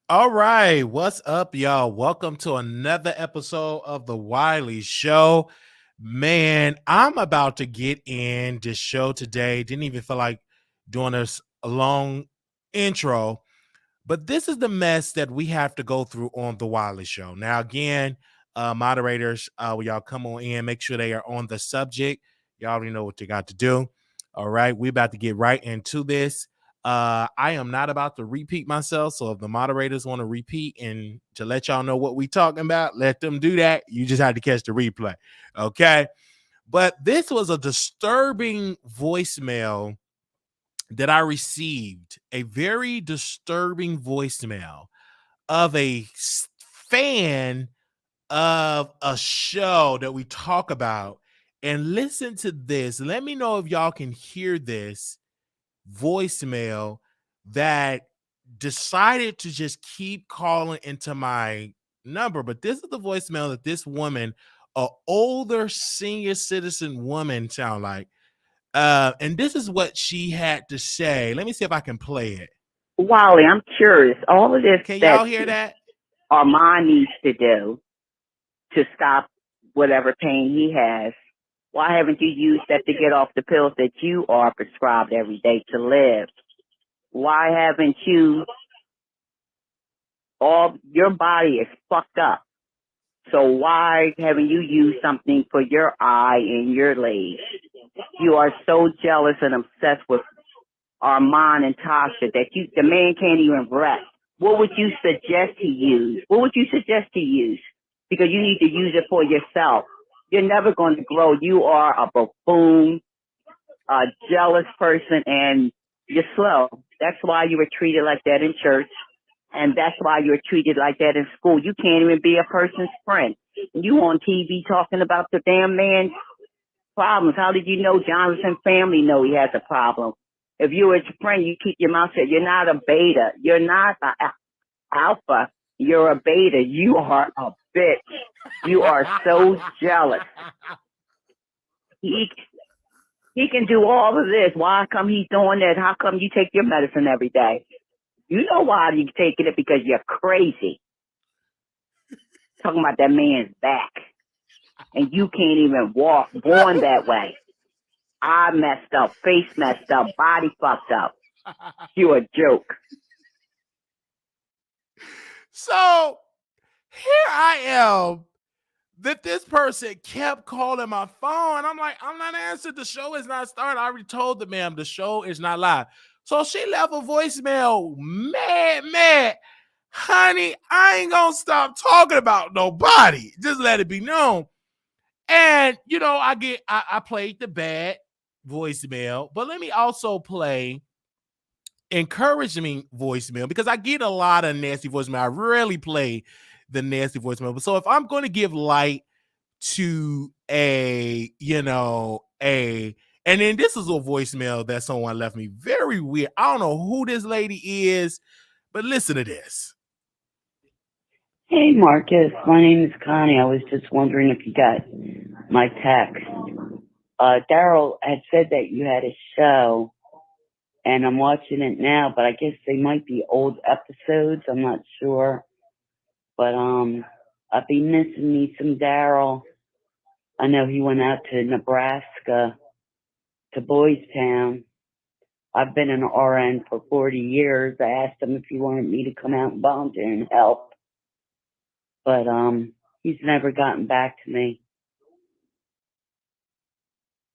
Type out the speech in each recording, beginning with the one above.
All right, what's up, y'all? Welcome to another episode of the Wiley Show. Man, I'm about to get in this show today. Didn't even feel like doing this a long intro, but this is the mess that we have to go through on the Wiley Show. Now, again, moderators, when y'all come on in, make sure they are on the subject. Y'all already know what you got to do. All right, we about to get right into this. I am not about to repeat myself, so if the moderators want to repeat and to let y'all know what we talking about, let them do that. You just have to catch the replay, okay? But this was a disturbing voicemail that I received, a very disturbing voicemail of a fan of a show that we talk about. And listen to this. Let me know if y'all can hear this voicemail that decided to just keep calling into my number. But this is the voicemail that this woman, a older senior citizen woman, sound like. And this is what she had to say. Let me see if I can play it. Wally, I'm curious. All of this Can that y'all hear that? Armand needs to do to stop whatever pain he has, why haven't you used that to get off the pills that you are prescribed every day to live? Why haven't you, all your body is fucked up. So why haven't you used something for your eye and your leg? You are so jealous and obsessed with Armand and Tasha that the man can't even rest. What would you suggest he use? What would you suggest he use? Because you need to use it for yourself. You're never going to grow. You are a buffoon, a jealous person, and you're slow. That's why you were treated like that in church, and that's why you were treated like that in school. You can't even be a person's friend. You on TV talking about the damn man's problems. How did you know Jonathan's family know he has a problem? If you were his friend, you keep your mouth shut. You're not a beta. You're not an alpha. You're a beta. You are a bitch. You are so jealous. He he can do all of this. Why come he's doing that? How come you take your medicine every day? You know why you're taking it, because you're crazy. Talking about that man's back. And you can't even walk, born that way. Eye messed up, face messed up, body fucked up. You a joke. So here I am that this person kept calling my phone. I'm like, I'm not answering. The show is not started. I already told the ma'am the show is not live. So she left a voicemail, mad. Honey, I ain't gonna stop talking about nobody. Just let it be known. And I played the bad voicemail, but let me also play encouraging voicemail, because I get a lot of nasty voicemail. I rarely play the nasty voicemail. But so if I'm going to give light to and then this is a voicemail that someone left me, very weird. I don't know who this lady is, but listen to this. Hey, Marcus. My name is Connie. I was just wondering if you got my text. Daryl had said that you had a show, and I'm watching it now, but I guess they might be old episodes. I'm not sure. But I've been missing me some Daryl. I know he went out to Nebraska, to Boys Town. I've been an RN for 40 years. I asked him if he wanted me to come out and volunteer and help. But he's never gotten back to me.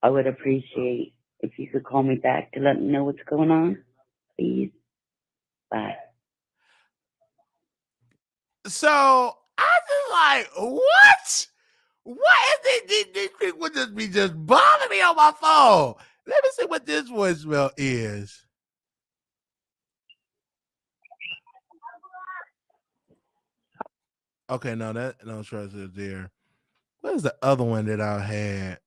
I would appreciate if you could call me back to let me know what's going on, please. Bye. So I just like, what? What is it? These people would just be just bothering me on my phone. Let me see what this voicemail is. Okay, no trust is there. What is the other one that I had?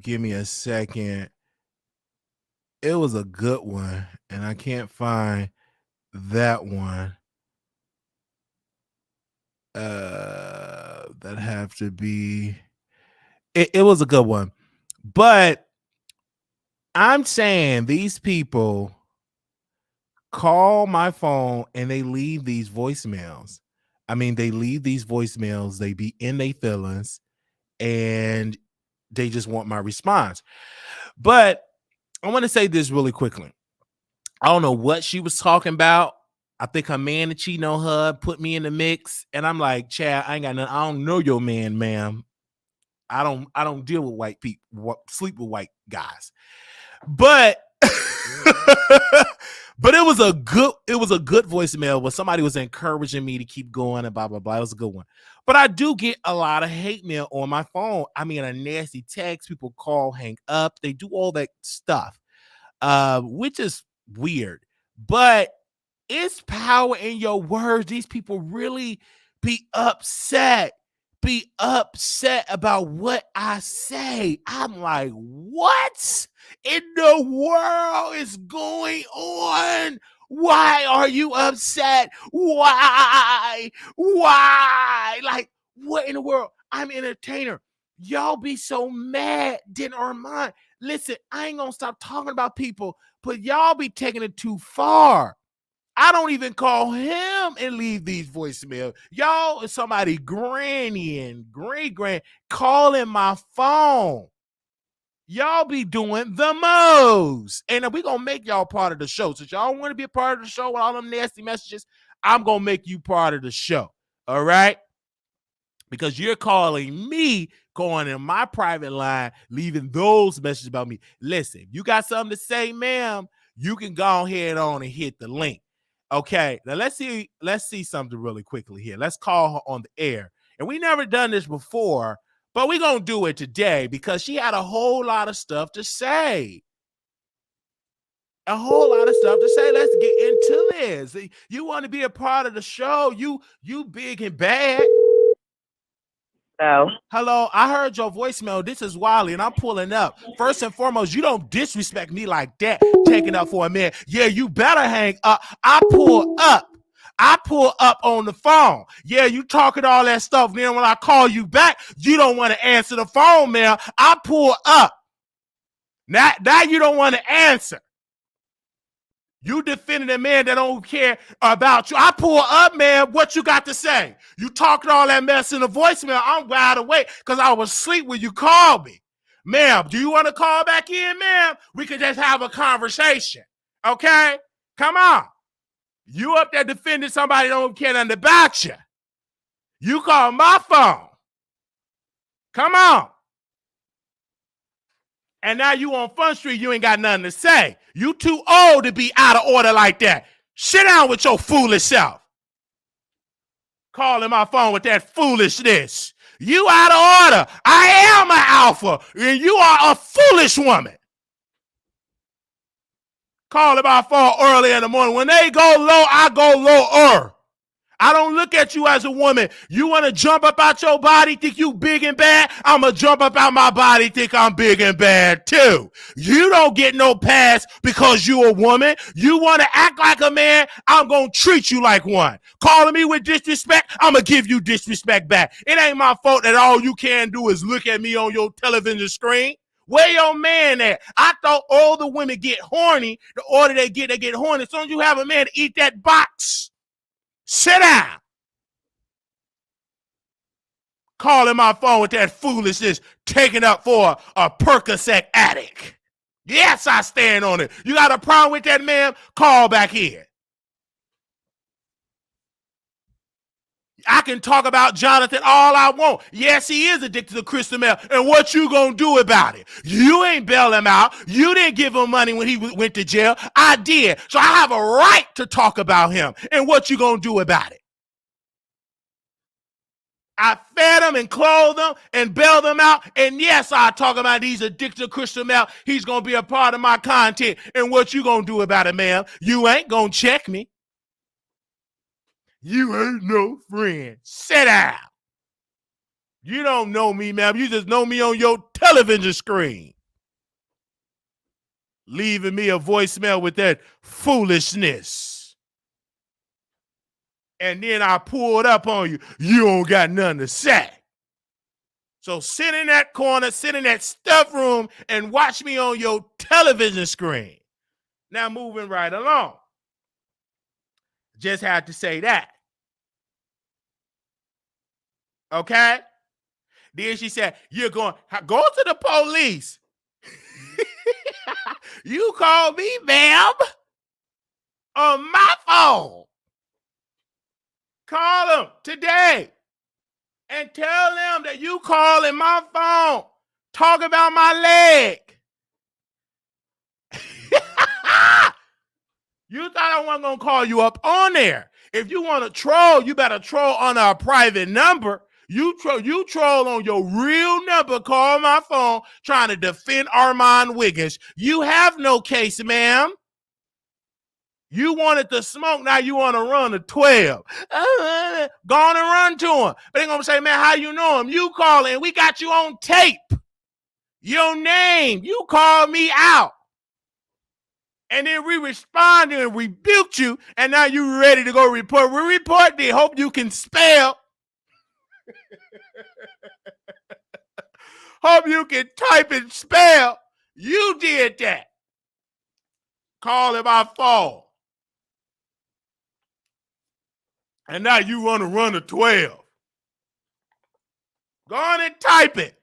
Give me a second. It was a good one, and I can't find that one. That have to be. It was a good one, but I'm saying these people call my phone and they leave these voicemails. I mean, they leave these voicemails, they be in their feelings, and they just want my response. But I want to say this really quickly. I don't know what she was talking about. I think her man that cheating on her put me in the mix, and I'm like, Chad, I ain't got nothing. I don't know your man, ma'am. I don't deal with white people, sleep with white guys. But but it was a good voicemail where somebody was encouraging me to keep going and blah blah blah. It was a good one. But I do get a lot of hate mail on my phone. I mean, a nasty text, people call, hang up, they do all that stuff. Which is weird. But it's power in your words. These people really be upset about what I say. I'm like, what in the world is going on? Why are you upset? Why? Like, what in the world? I'm an entertainer. Y'all be so mad, didn't earn mine. Listen, I ain't gonna stop talking about people, but y'all be taking it too far. I don't even call him and leave these voicemails. Y'all is somebody granny and great calling my phone. Y'all be doing the most. And we gonna make y'all part of the show. So y'all want to be a part of the show with all them nasty messages, I'm gonna make you part of the show. All right? Because you're calling me, going in my private line, leaving those messages about me. Listen, you got something to say, ma'am, you can go ahead on and hit the link. Okay, now let's see something really quickly here. Let's call her on the air. And we never done this before, but we're going to do it today because she had a whole lot of stuff to say. A whole lot of stuff to say. Let's get into this. You want to be a part of the show? You big and bad. Hello, I heard your voicemail. This is Wiley, and I'm pulling up. First and foremost, you don't disrespect me like that, taking up for a man. Yeah, you better hang up. I pull up. On the phone. Yeah, you talking all that stuff. Then when I call you back, you don't want to answer the phone, man. I pull up. Now you don't want to answer. You defending a man that don't care about you. I pull up, man. What you got to say? You talking all that mess in the voicemail. I'm wide awake because I was asleep when you called me. Ma'am, do you want to call back in, ma'am? We could just have a conversation. Okay? Come on. You up there defending somebody that don't care nothing about you. You call my phone. Come on. And now you on Fun Street, you ain't got nothing to say. You too old to be out of order like that. Sit down with your foolish self. Calling my phone with that foolishness. You out of order. I am an alpha, and you are a foolish woman. Calling my phone early in the morning. When they go low, I go lower. I don't look at you as a woman. You want to jump up out your body, think you big and bad? I'm going to jump up out my body, think I'm big and bad too. You don't get no pass because you a woman. You want to act like a man, I'm going to treat you like one. Calling me with disrespect, I'm going to give you disrespect back. It ain't my fault that all you can do is look at me on your television screen. Where your man at? I thought all the women get horny. The order they get horny. As soon as you have a man to eat that box, sit down. Calling my phone with that foolishness, taking up for a Percocet addict. Yes, I stand on it. You got a problem with that, ma'am? Call back here. I can talk about Jonathan all I want. Yes, he is addicted to crystal meth. And what you gonna do about it? You ain't bail him out. You didn't give him money when he went to jail. I did. So I have a right to talk about him. And what you gonna do about it? I fed him and clothed him and bailed him out. And yes, I talk about he's addicted to crystal meth. He's gonna be a part of my content. And what you gonna do about it, ma'am? You ain't gonna check me. You ain't no friend. Sit down. You don't know me, ma'am. You just know me on your television screen. Leaving me a voicemail with that foolishness. And then I pulled up on you. You don't got nothing to say. So sit in that corner, sit in that stuff room, and watch me on your television screen. Now moving right along. Just had to say that. Okay? Then she said, you're going, go to the police. You call me, ma'am, on my phone. Call them today and tell them that you calling my phone, talk about my leg. You thought I wasn't going to call you up on there. If you want to troll, you better troll on our private number. You troll on your real number, call my phone, trying to defend Armand Wiggins. You have no case, ma'am. You wanted to smoke, now you want to run a 12. Go on and run to him. But they're going to say, man, how you know him? You call him. We got you on tape. Your name. You called me out. And then we responded and rebuked you, and now you ready to go report. We report they hope you can spell. Hope you can type and spell. You did that. Call him my phone. And now you want to run a 12. Go on and type it.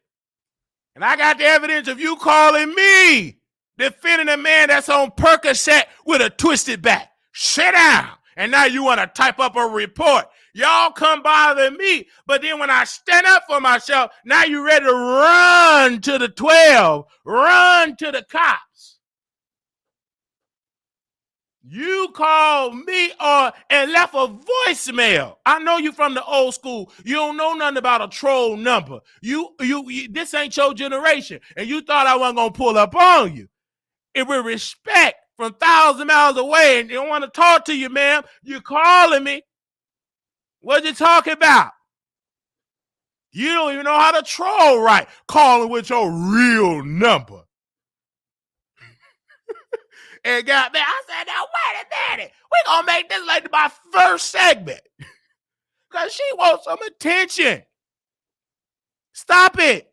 And I got the evidence of you calling me, defending a man that's on Percocet with a twisted back. Sit down. And now you want to type up a report. Y'all come bother me. But then when I stand up for myself, now you ready to run to the 12. Run to the cops. You called me and left a voicemail. I know you from the old school. You don't know nothing about a troll number. You this ain't your generation. And you thought I wasn't going to pull up on you. And with respect, from 1,000 miles away, and they don't want to talk to you, ma'am. You calling me. What you talking about? You don't even know how to troll right. Calling with your real number. And got me. I said, now wait a minute. We're going to make this like my first segment. Because she wants some attention. Stop it.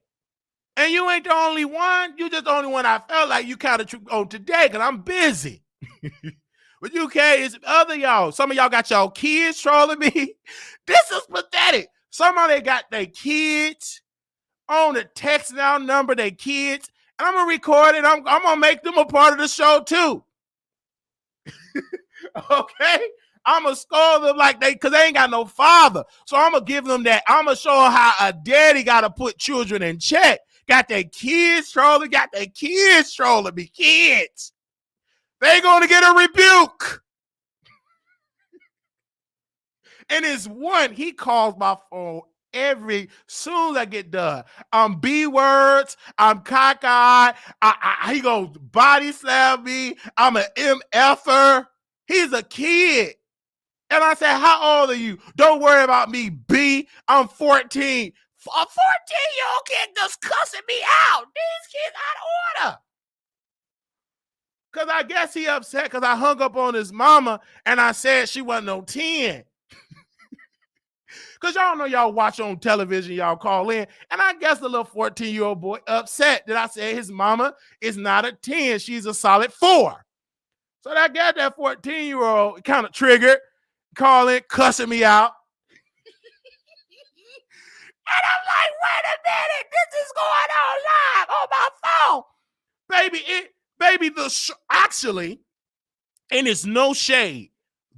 And you ain't the only one. You just the only one I felt like you kind of on today because I'm busy. But you can't. It's other y'all. Some of y'all got y'all kids trolling me. This is pathetic. Some of they got their kids on the text now number, their kids. And I'm going to record it. I'm going to make them a part of the show too. Okay? I'm going to scold them like because they ain't got no father. So I'm going to give them that. I'm going to show them how a daddy got to put children in check. Got their kids trolling me. Kids. They going to get a rebuke. And it's one, he calls my phone soon as I get done. I'm B-words. I'm cockeyed. He goes body slam me. I'm an MFer. He's a kid. And I said, how old are you? Don't worry about me, B. I'm 14. A 14-year-old kid just cussing me out. These kids out of order. Because I guess he upset because I hung up on his mama and I said she wasn't no 10. Because y'all know y'all watch on television, y'all call in. And I guess the little 14-year-old boy upset that I said his mama is not a 10. She's a solid 4. So I got that 14-year-old kind of triggered, calling, cussing me out. And I'm like, wait a minute, this is going on live on my phone. Actually, and it's no shade,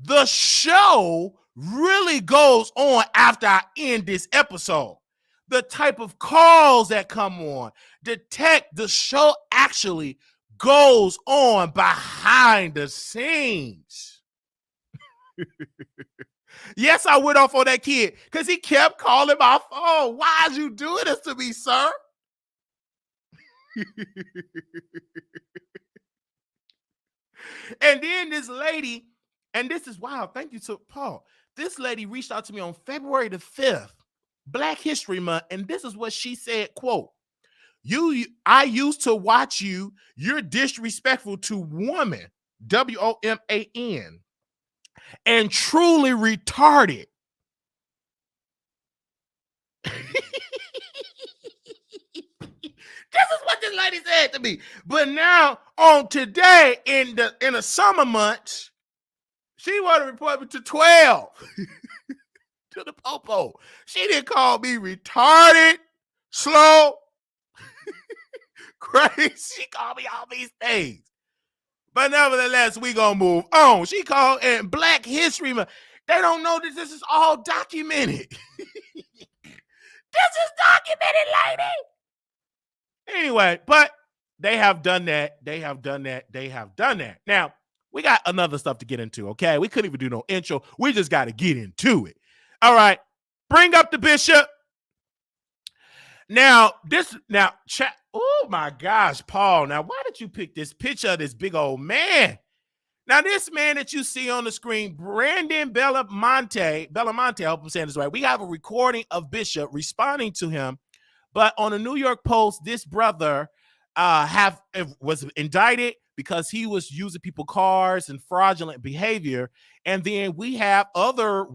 the show really goes on after I end this episode. The type of calls that come on, the show actually goes on behind the scenes. Yes, I went off on that kid because he kept calling my phone. Why is you doing this to me, sir? And then this lady, and this is wild. Thank you to Paul. This lady reached out to me on February the 5th, Black History Month, and this is what she said, quote, I used to watch you. You're disrespectful to women, WOMAN, and truly retarded. This is what this lady said to me. But now on today in the summer months, She wanted to report me to 12. To the popo. She didn't call me retarded, slow, crazy. She called me all these things. But nevertheless, we gonna move on. She called and Black History Month. They don't know that this is all documented. This is documented, lady. Anyway, but they have done that. They have done that. They have done that. Now, we got another stuff to get into, okay? We couldn't even do no intro. We just got to get into it. All right. Bring up the bishop. Now, chat. Oh my gosh, Paul. Now, why did you pick this picture of this big old man? Now, this man that you see on the screen, Brandon Belamonte, I hope I'm saying this right. We have a recording of Bishop responding to him, but on the New York Post, this brother was indicted because he was using people's cars and fraudulent behavior. And then we have other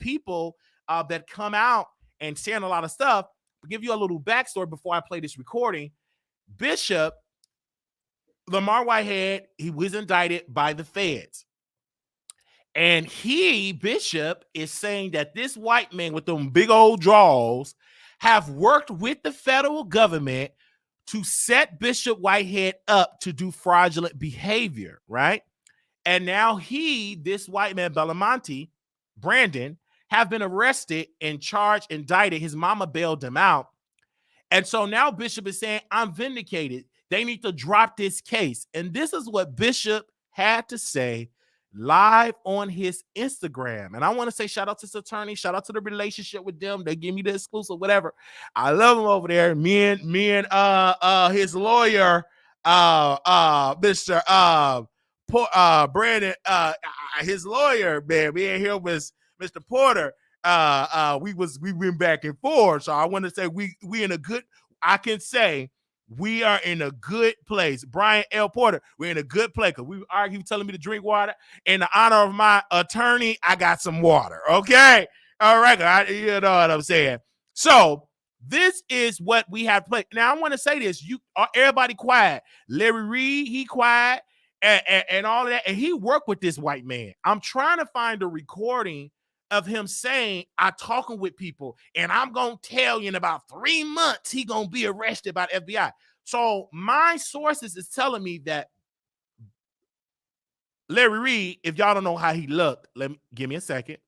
people that come out and saying a lot of stuff. I'll give you a little backstory before I play this recording. Bishop Lamar Whitehead, he was indicted by the feds. And Bishop, is saying that this white man with them big old draws have worked with the federal government to set Bishop Whitehead up to do fraudulent behavior, right? And now this white man, Brandon, have been arrested and charged, indicted. His mama bailed him out. And so now Bishop is saying, I'm vindicated. They need to drop this case. And this is what Bishop had to say live on his Instagram. And I want to say shout out to his attorney, shout out to the relationship with them. They give me the exclusive, whatever. I love him over there. Me and his lawyer, Mr. Brandon, his lawyer, man, me and him was Mr. Porter. We went back and forth. So I want to say we in a good, I can say we are in a good place. Brian L. Porter, we're in a good place because we argue telling me to drink water. In the honor of my attorney, I got some water. Okay. All right. You know what I'm saying? So this is what we have to play. Now I want to say this. Everybody quiet. Larry Reid, he quiet and all of that. And he worked with this white man. I'm trying to find a recording of him saying, I talking with people and I'm going to tell you in about 3 months, he going to be arrested by the FBI. So my sources is telling me that Larry Reid, if y'all don't know how he looked, give me a second.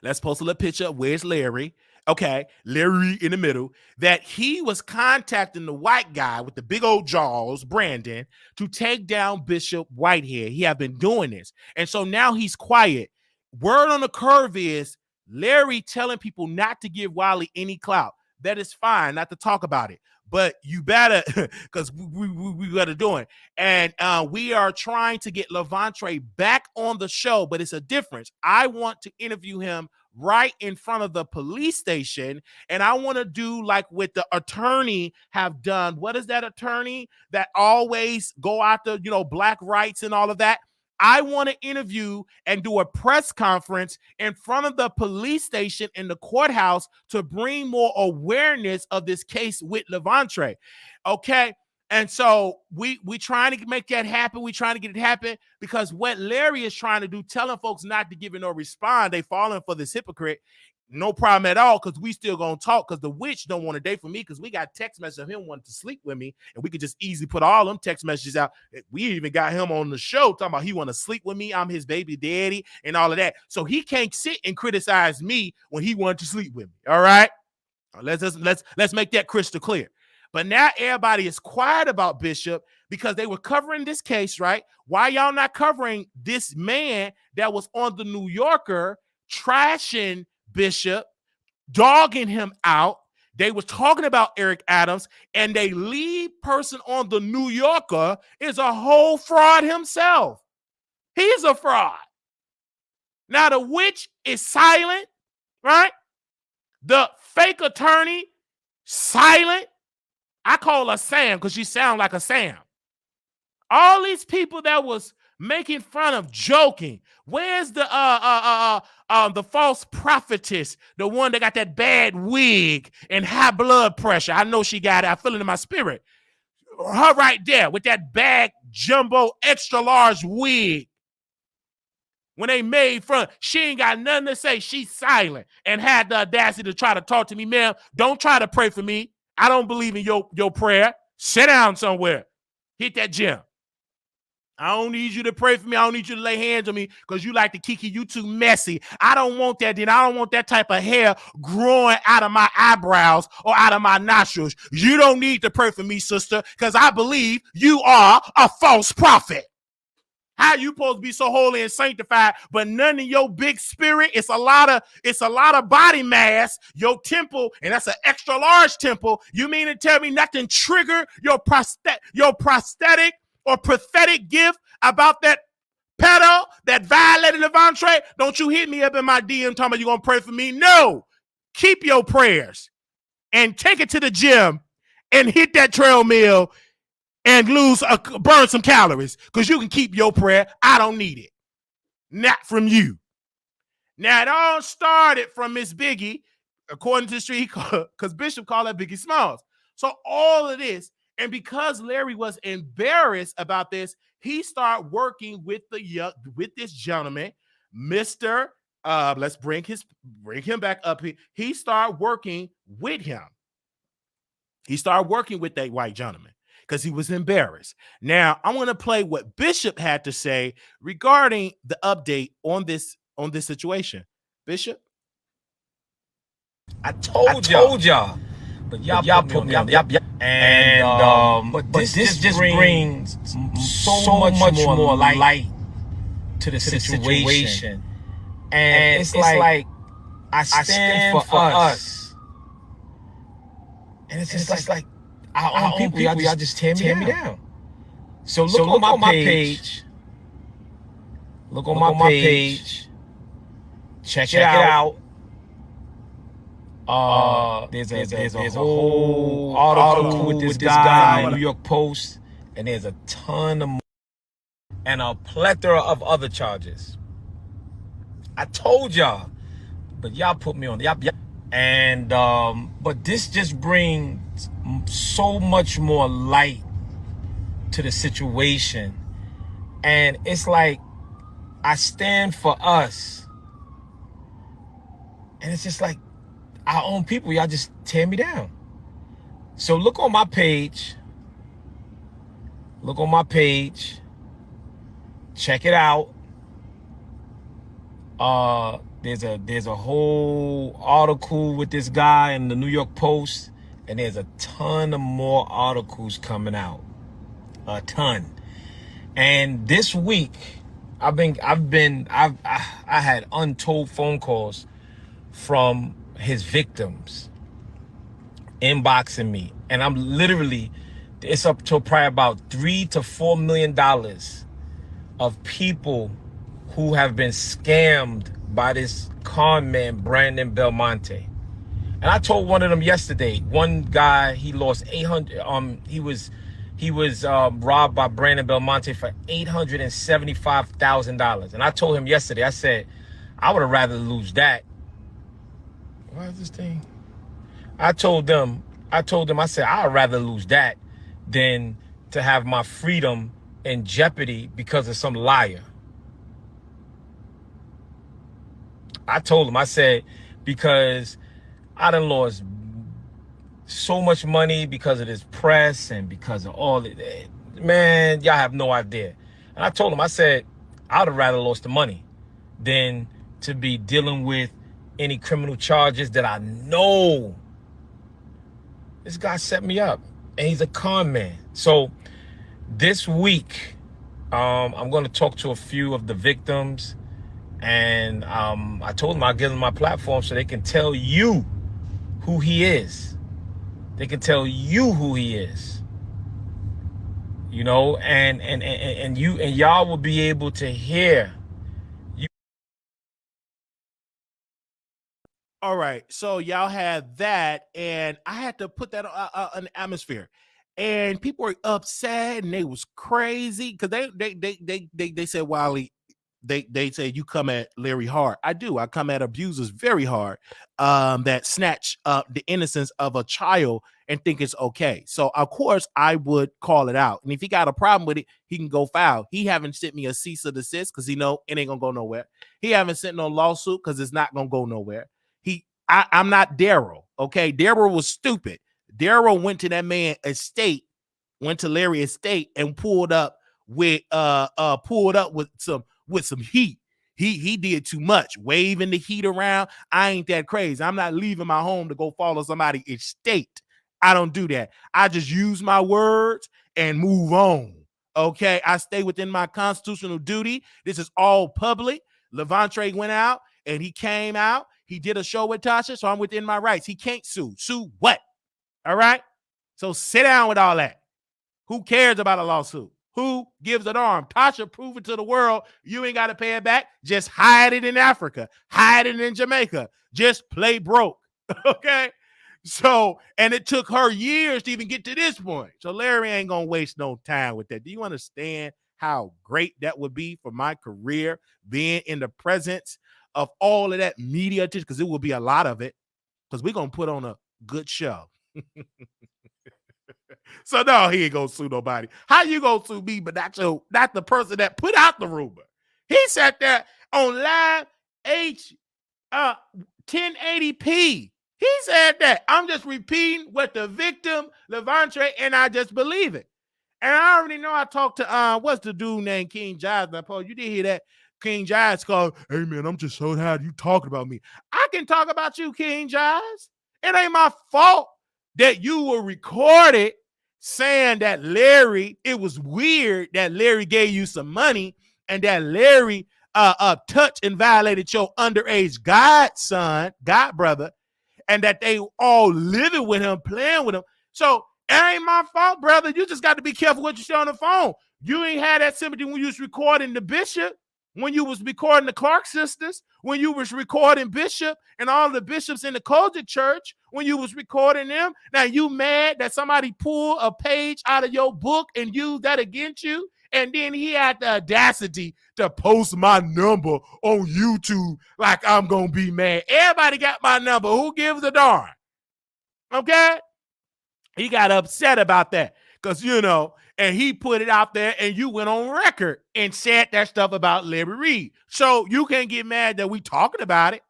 Let's post a little picture of where's Larry. Okay, Larry in the middle, that he was contacting the white guy with the big old jaws, Brandon, to take down Bishop Whitehead. He have been doing this. And so now he's quiet. Word on the curve is Larry telling people not to give Wiley any clout. That is fine, not to talk about it. But you better, because we got to do it. And we are trying to get Lovelyti back on the show, but it's a difference. I want to interview him right in front of the police station, and I want to do like what the attorney have done. What is that attorney that always go after, black rights and all of that? I want to interview and do a press conference in front of the police station in the courthouse to bring more awareness of this case with Lovelyti. Okay. And so we trying to make that happen. We trying to get it happen because what Larry is trying to do, telling folks not to give it no respond, they falling for this hypocrite. No problem at all, because we still gonna talk, because the witch don't want to date for me, because we got text messages of him wanting to sleep with me, and we could just easily put all them text messages out. We even got him on the show talking about he want to sleep with me, I'm his baby daddy, and all of that. So he can't sit and criticize me when he wanted to sleep with me. All right, let's make that crystal clear. But now everybody is quiet about Bishop because they were covering this case, right? Why y'all not covering this man that was on the New Yorker trashing Bishop, dogging him out? They were talking about Eric Adams, and they lead person on the New Yorker is a whole fraud himself. He's a fraud. Now the witch is silent, right? The fake attorney, silent. I call her Sam because she sounds like a Sam. All these people that was making fun of, joking. Where's the false prophetess, the one that got that bad wig and high blood pressure? I know she got it. I feel it in my spirit. Her right there with that bag jumbo extra large wig. When they made fun, she ain't got nothing to say. She's silent and had the audacity to try to talk to me. Ma'am, don't try to pray for me. I don't believe in your prayer. Sit down somewhere. Hit that gym. I don't need you to pray for me. I don't need you to lay hands on me because you like to kiki. You too messy. I don't want that. Then I don't want that type of hair growing out of my eyebrows or out of my nostrils. You don't need to pray for me, sister, because I believe you are a false prophet. How you supposed to be so holy and sanctified, but none of your big spirit? It's a lot of body mass. Your temple, and that's an extra large temple. You mean to tell me nothing trigger your prosthetic or prophetic gift about that pedo that violated the vulture? Don't you hit me up in my DM talking about you gonna pray for me? No, keep your prayers and take it to the gym and hit that treadmill and burn some calories, because you can keep your prayer. I don't need it. Not from you. Now, it all started from Miss Biggie, according to the street, because Bishop called her Biggie Smalls. So all of this, and because Larry was embarrassed about this, he started working with this gentleman, Mr. Let's bring him back up here. He started working with him. He started working with that white gentleman because he was embarrassed. Now, I want to play what Bishop had to say regarding the update on this situation. Bishop? I told y'all. But y'all put me on. But this just brings so much more light to the situation. And it's like I stand for us. And it's just like our own people, y'all just tear me down. So look on my page. Look on my page. Check it out. There's a whole article with this guy in the New York Post, and there's a ton of more, and a plethora of other charges. I told y'all, but y'all put me on. And but this just brings so much more light to the situation, and it's like I stand for us, and it's just like our own people, y'all just tear me down. So look on my page. Look on my page. Check it out. There's a whole article with this guy in the New York Post, and there's a ton of more articles coming out. A ton. And this week, I had untold phone calls from his victims inboxing me, and I'm literally, it's up to probably about $3 to $4 million of people who have been scammed by this con man, Brandon Belmonte. And I told one of them yesterday, one guy, he lost 800, he was robbed by Brandon Belmonte for $875,000. And I told him yesterday, I said, I would have rather lose that. Why is this thing? I told them, I said, I'd rather lose that than to have my freedom in jeopardy because of some liar. I told him, I said, because I done lost so much money because of this press and because of all it. Man, y'all have no idea. And I told him, I said, I'd have rather lost the money than to be dealing with any criminal charges that I know. This guy set me up, and he's a con man. So this week, I'm going to talk to a few of the victims, and I told them I'll give them my platform so they can tell you who he is. They can tell you who he is. You know, and y'all will be able to hear. All right, so y'all had that, and I had to put that on the atmosphere, and people were upset, and they was crazy because they said, Wiley, they said you come at Larry hard. I do. I come at abusers very hard, that snatch the innocence of a child and think it's okay. So of course I would call it out. And if he got a problem with it, he can go file. He haven't sent me a cease or desist because he know it ain't gonna go nowhere. He haven't sent no lawsuit because it's not gonna go nowhere. I'm not Daryl. Okay, Daryl was stupid. Daryl went to that man estate, went to Larry estate and pulled up with some heat. He did too much, waving the heat around. I ain't that crazy. I'm not leaving my home to go follow somebody's estate. I don't do that. I just use my words and move on. Okay, I stay within my constitutional duty. This is all public. Lovelyti went out and he came out. He did a show with Tasha, so I'm within my rights. He can't sue. Sue what? All right? So sit down with all that. Who cares about a lawsuit? Who gives an arm? Tasha proved it to the world. You ain't got to pay it back. Just hide it in Africa. Hide it in Jamaica. Just play broke. Okay? So, and it took her years to even get to this point. So Larry ain't going to waste no time with that. Do you understand how great that would be for my career, being in the presence of all of that media attention? Because it will be a lot of it. Because we're going to put on a good show. So no, he ain't gonna sue nobody. How you gonna sue me, but not the person that put out the rumor? He sat there on live 1080p. He said that. I'm just repeating what the victim, Lovelyti, and I just believe it. And I already know I talked to what's the dude named King Giles. Now, Paul, you did hear that King Giles called, hey man, I'm just so tired you talking about me. I can talk about you, King Giles. It ain't my fault that you were recorded saying that Larry, it was weird that Larry gave you some money and that Larry touched and violated your underage godson, godbrother, and that they all living with him, playing with him. So it ain't my fault, brother. You just got to be careful what you say on the phone. You ain't had that sympathy when you was recording the Bishop, when you was recording the Clark sisters, when you was recording Bishop and all the bishops in the Kojic church, when you was recording them. Now you mad that somebody pulled a page out of your book and used that against you? And then he had the audacity to post my number on YouTube like I'm going to be mad. Everybody got my number. Who gives a darn? Okay? He got upset about that because, and he put it out there and you went on record and said that stuff about Larry Reid. So you can't get mad that we talking about it,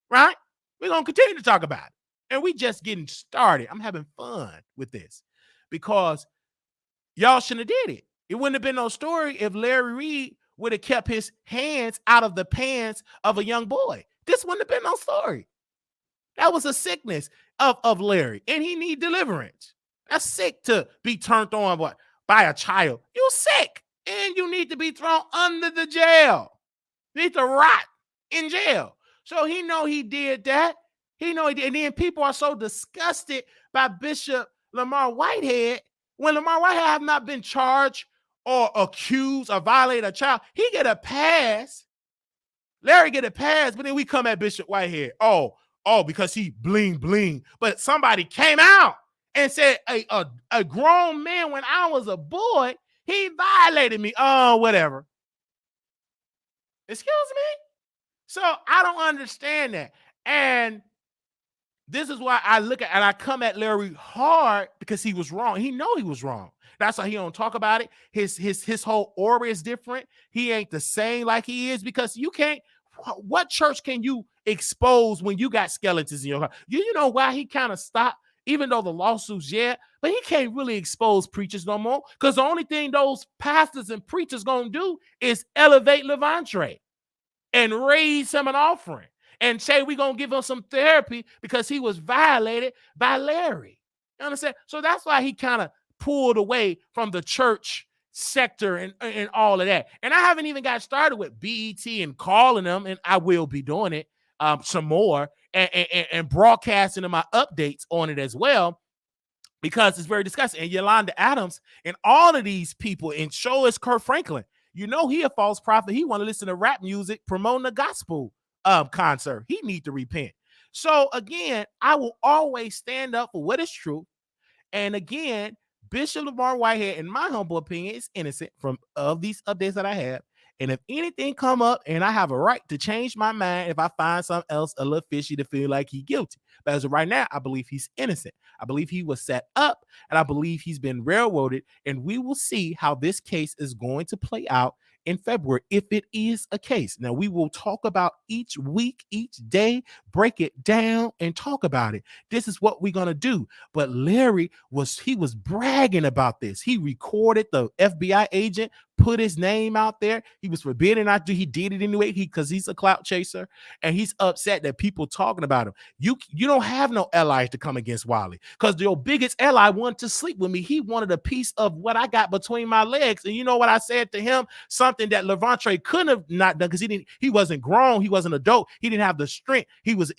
right? We're going to continue to talk about it. And we just getting started. I'm having fun with this because y'all shouldn't have did it. It wouldn't have been no story if Larry Reid would have kept his hands out of the pants of a young boy. This wouldn't have been no story. That was a sickness of Larry, and he need deliverance. That's sick to be turned on by a child. You sick, and you need to be thrown under the jail. You need to rot in jail. So he know he did that. He know he did. And then people are so disgusted by Bishop Lamar Whitehead when Lamar Whitehead have not been charged or accused or violated a child. He get a pass. Larry get a pass, but then we come at Bishop Whitehead. Oh, because he bling bling. But somebody came out and said a grown man when I was a boy, he violated me. Oh, whatever. Excuse me? So I don't understand that. And this is why I look at and I come at Larry hard because he was wrong. He know he was wrong. That's why he don't talk about it. His whole aura is different. He ain't the same like he is because you can't. What church can you expose when you got skeletons in your heart? You know why he kind of stopped, even though the lawsuits, but he can't really expose preachers no more because the only thing those pastors and preachers gonna do is elevate Lovelyti and raise him an offering and say we're gonna give him some therapy because he was violated by Larry. You understand? So that's why he kind of pulled away from the church sector and all of that. And I haven't even got started with BET and calling them, and I will be doing it some more and broadcasting my updates on it as well because it's very disgusting. And Yolanda Adams and all of these people, and so is Kurt Franklin. You know he a false prophet. He want to listen to rap music promoting the gospel concert. He need to repent. So again, I will always stand up for what is true. And again, Bishop Lamar Whitehead, in my humble opinion, is innocent of these updates that I have. And if anything come up and I have a right to change my mind if I find something else a little fishy to feel like he's guilty. But as of right now, I believe he's innocent. I believe he was set up, and I believe he's been railroaded. And we will see how this case is going to play out in February, if it is a case. Now, we will talk about each week, each day, break it down and talk about it. This is what we're going to do. But Larry was bragging about this. He recorded the FBI agent, put his name out there. He was forbidden not to. He did it anyway because he's a clout chaser, and he's upset that people talking about him. You don't have no allies to come against Wiley, because your biggest ally wanted to sleep with me. He wanted a piece of what I got between my legs. And you know what I said to him? Something that Lovelyti couldn't have not done, because he wasn't grown, he wasn't adult, he didn't have the strength. He was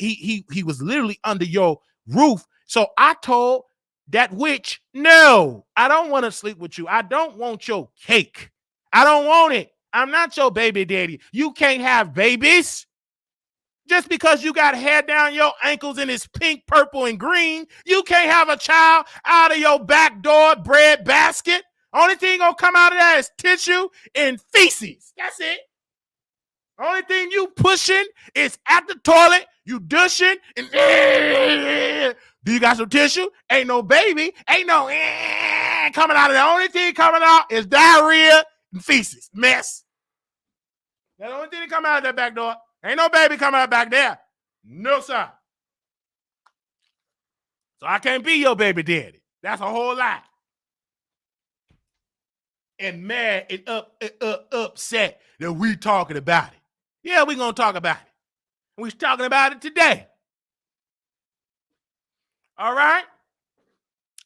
literally under your roof. So I told that witch, no, I don't want to sleep with you. I don't want your cake. I don't want it. I'm not your baby daddy. You can't have babies. Just because you got hair down your ankles and it's pink, purple, and green, you can't have a child out of your back door bread basket. Only thing gonna come out of that is tissue and feces. That's it. Only thing you pushing is at the toilet, you dushing, and do you got some tissue? Ain't no baby, ain't no coming out of the only thing coming out is diarrhea and feces. Mess. That's the only thing that come out of that back door. Ain't no baby coming out back there. No, sir. So I can't be your baby daddy. That's a whole lie. And mad and upset that we talking about it. Yeah, we gonna talk about it. We're talking about it today. All right?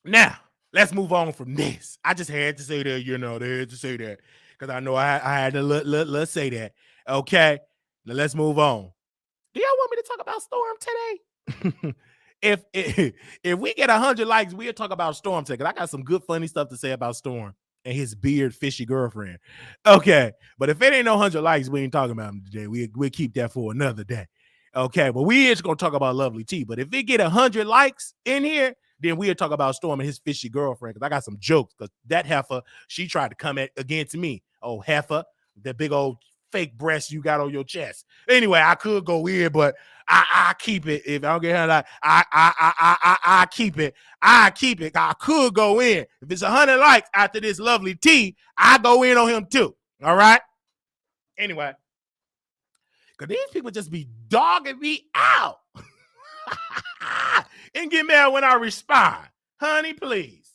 Now, let's move on from this. I just had to say that, they had to say that, because I know I had to let's say that. Okay? Now let's move on. Do y'all want me to talk about Storm today? If we get 100 likes, we'll talk about Storm today, because I got some good funny stuff to say about Storm and his beard fishy girlfriend. Okay, but if it ain't no 100 likes, we ain't talking about him today. We'll keep that for another day. Okay, but we is gonna talk about Lovelyti. But if it get 100 likes in here, then we'll talk about Storm and his fishy girlfriend, because I got some jokes, because that heifer, she tried to come against me. Oh, heifer, that big old fake breast you got on your chest. Anyway, I could go weird, but I keep it. If I don't get her like, I keep it. I keep it. I could go in. If it's 100 likes after this Lovelyti, I go in on him too. All right. Anyway, because these people just be dogging me out and get mad when I respond. Honey, please.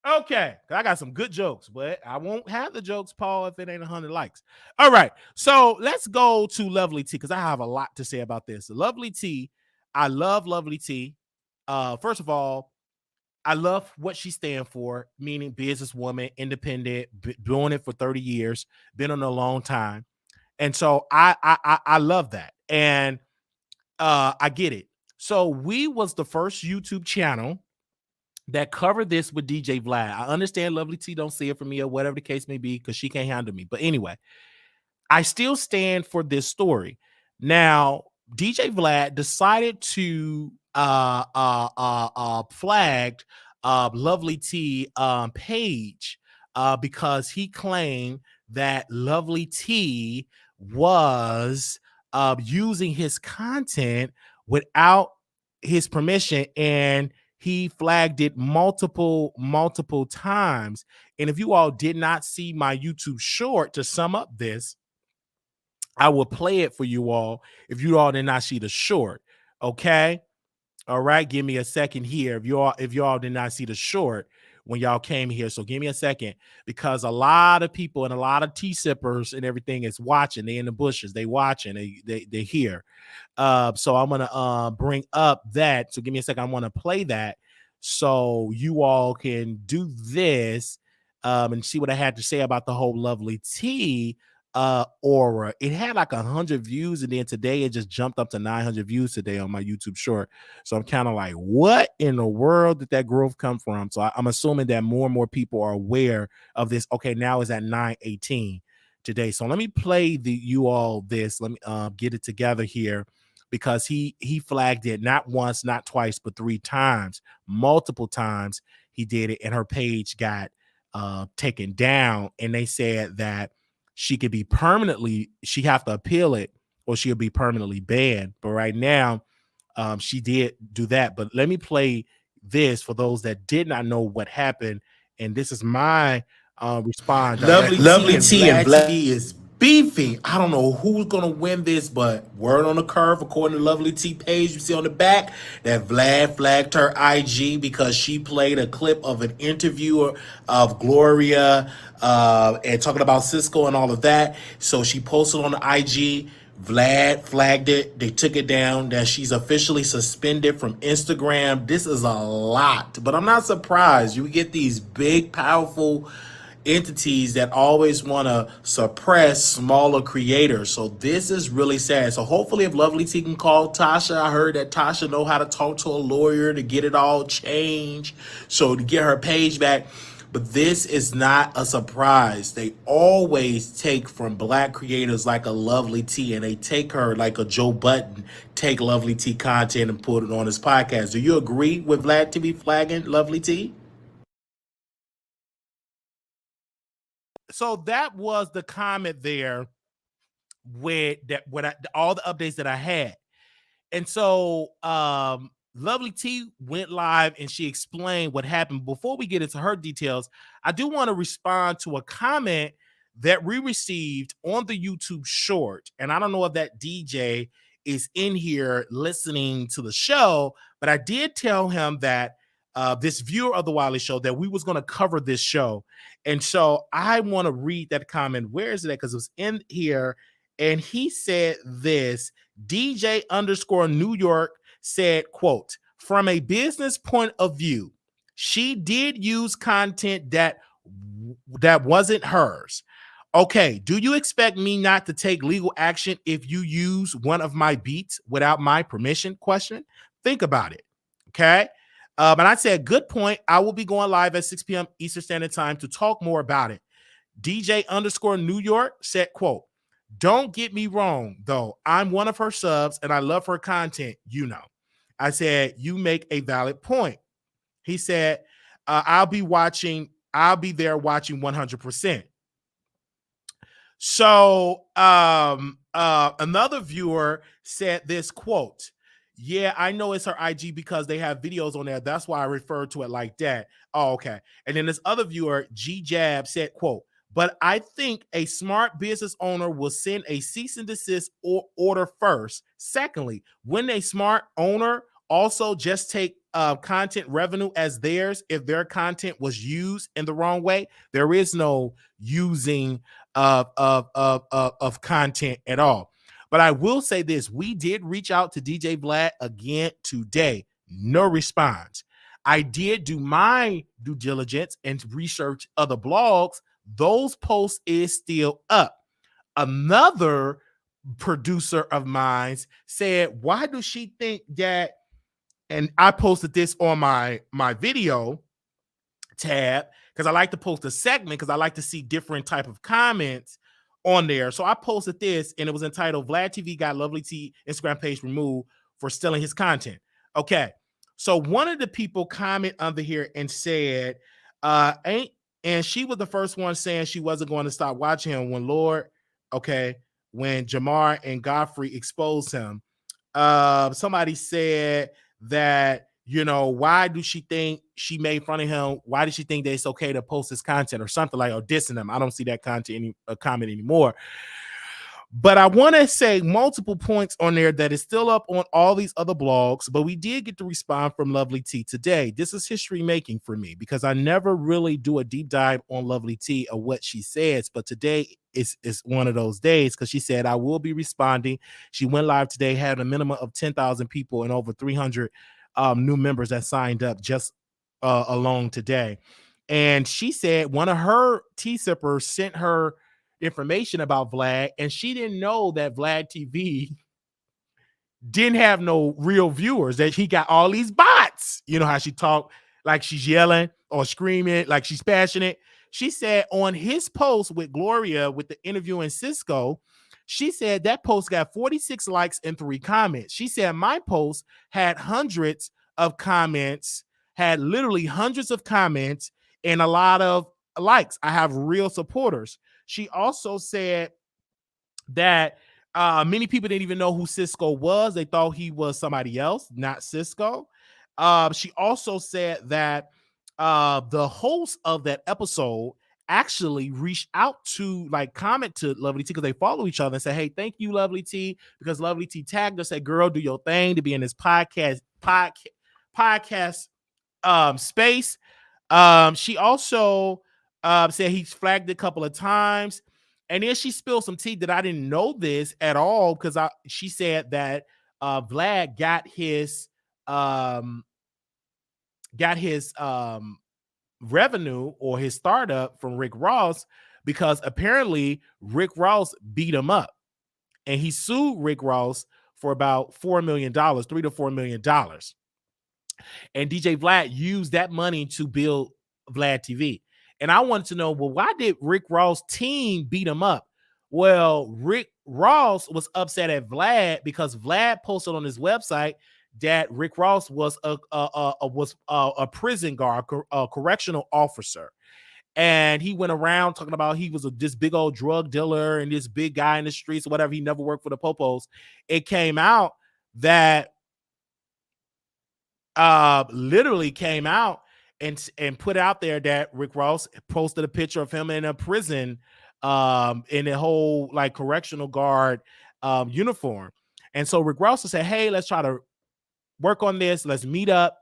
Okay, I got some good jokes, but I won't have the jokes, Paul, if it ain't 100 likes. All right, so let's go to Lovelyti, because I have a lot to say about this. Lovelyti, I love Lovelyti. First of all, I love what she stands for, meaning businesswoman, independent, doing it for 30 years, been on a long time. And so I love that. And I get it. So we was the first YouTube channel that covered this with DJ Vlad. I understand Lovelyti don't see it for me or whatever the case may be, because she can't handle me. But anyway, I still stand for this story. Now, DJ Vlad decided to flagged Lovelyti page because he claimed that Lovelyti was using his content without his permission, and he flagged it multiple times. And if you all did not see my YouTube short to sum up this, I will play it for you all if you all did not see the short. Okay. All right. Give me a second here. If you all did not see the short when y'all came here. So give me a second, because a lot of people and a lot of tea sippers and everything is watching. They in the bushes. They watching. They hear. So I'm gonna bring up that. So give me a second. I want to play that so you all can do this and see what I had to say about the whole Lovelyti aura. It had like 100 views, and then today it just jumped up to 900 views today on my YouTube short. So I'm kind of like, what in the world did that growth come from? So I'm assuming that more and more people are aware of this. Okay, now it's at 918 today. So let me play you all this. Let me get it together here, because he flagged it not once, not twice, but 3 times, multiple times he did it, and her page got taken down, and they said that she have to appeal it, or she'll be permanently banned. But right now, she did do that. But let me play this for those that did not know what happened. And this is my response. Lovely T and Vlad is beefing. I don't know who's gonna win this, but word on the curve, according to Lovely T page, you see on the back that Vlad flagged her IG because she played a clip of an interview of Gloria and talking about Cisco and all of that. So she posted on the IG. Vlad flagged it. They took it down. That she's officially suspended from Instagram. This is a lot, but I'm not surprised. You get these big, powerful entities that always want to suppress smaller creators. So this is really sad. So hopefully, if Lovely T can call Tasha, I heard that Tasha know how to talk to a lawyer to get it all changed, so to get her page back. But this is not a surprise. They always take from black creators like a Lovely T, and they take her like a Joe Budden, take Lovely T content and put it on his podcast. Do you agree with Vlad TV flagging Lovely T? So that was the comment there with that, all the updates that I had. And so Lovely T went live and she explained what happened. Before we get into her details, I do want to respond to a comment that we received on the YouTube short. And I don't know if that DJ is in here listening to the show, but I did tell him that this viewer of the Wiley Show that we was going to cover this show. And so I want to read that comment. Where is it at? Because it was in here. And he said this: DJ underscore New York said, quote, from a business point of view, she did use content that wasn't hers. Okay, do you expect me not to take legal action if you use one of my beats without my permission? Question. Think about it. Okay. And I said, good point. I will be going live at 6 p.m. Eastern Standard Time to talk more about it. DJ underscore New York said, quote, don't get me wrong, though. I'm one of her subs and I love her content. You know, I said, you make a valid point. He said, I'll be there watching 100%. So another viewer said this, quote, yeah, I know it's her IG because they have videos on there. That's why I refer to it like that. Oh, okay. And then this other viewer, G Jab, said, quote, but I think a smart business owner will send a cease and desist order first. Secondly, when a smart owner also just take content revenue as theirs if their content was used in the wrong way. There is no using of content at all. But I will say this: we did reach out to DJ Vlad again today. No response. I did do my due diligence and research other blogs. Those posts is still up. Another producer of mine said, why does she think that? And I posted this on my video tab because I like to post a segment because I like to see different type of comments on there. So I posted this and it was entitled Vlad TV got Lovely T Instagram page removed for stealing his content. Okay. So one of the people comment under here and said, and she was the first one saying she wasn't going to stop watching him when when Jamar and Godfrey exposed him. Somebody said that, you know, why do she think she made fun of him? Why does she think that it's okay to post his content or something like, or dissing him? I don't see that comment anymore. But I want to say multiple points on there that is still up on all these other blogs, but we did get to respond from Lovely T today. This is history making for me because I never really do a deep dive on Lovely T or what she says, but today is one of those days because she said, I will be responding. She went live today, had a minimum of 10,000 people and over 300 new members that signed up just alone today. And she said one of her T-sippers sent her information about Vlad, and she didn't know that Vlad TV didn't have no real viewers, that he got all these bots. You know how she talked like she's yelling or screaming like she's passionate. She said on his post with Gloria with the interview in Cisco, she said that post got 46 likes and 3 comments. She said my post had hundreds of comments, had literally hundreds of comments and a lot of likes. I have real supporters. She also said that many people didn't even know who Cisco was. They thought he was somebody else, not Cisco. She also said that the host of that episode actually reached out to like comment to Lovelyti because they follow each other and say, hey, thank you, Lovelyti, because Lovelyti tagged her, said, girl, do your thing to be in this podcast space. She also said he's flagged a couple of times. And then she spilled some tea that I didn't know this at all because she said that Vlad got his revenue or his startup from Rick Ross because apparently Rick Ross beat him up, and he sued Rick Ross for about $4 million, $3 to $4 million. And DJ Vlad used that money to build Vlad TV. And I wanted to know, well, why did Rick Ross' team beat him up? Well, Rick Ross was upset at Vlad because Vlad posted on his website that Rick Ross was a prison guard, a correctional officer. And he went around talking about he was this big old drug dealer and this big guy in the streets or whatever. He never worked for the Popos. It came out that literally came out and put out there that Rick Ross posted a picture of him in a prison in a whole like correctional guard uniform. And so Rick Ross said, hey, let's try to work on this. Let's meet up.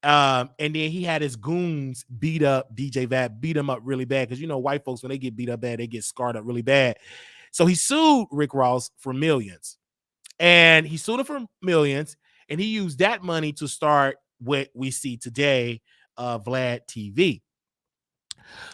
And then he had his goons beat up DJ Vlad, beat him up really bad. Because, you know, white folks, when they get beat up bad, they get scarred up really bad. So he sued Rick Ross for millions. And he sued him for millions. And he used that money to start what we see today, Vlad TV.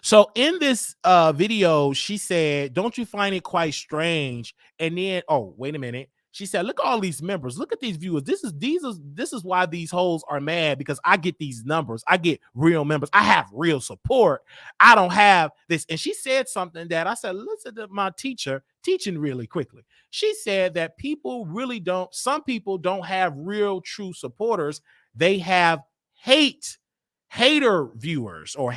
So in this video, she said, don't you find it quite strange? And then, oh, wait a minute. She said, look at all these members. Look at these viewers. This is why these hoes are mad, because I get these numbers. I get real members. I have real support. I don't have this. And she said something that I said, listen to my teacher teaching really quickly. She said that some people don't have real true supporters. They have hater viewers or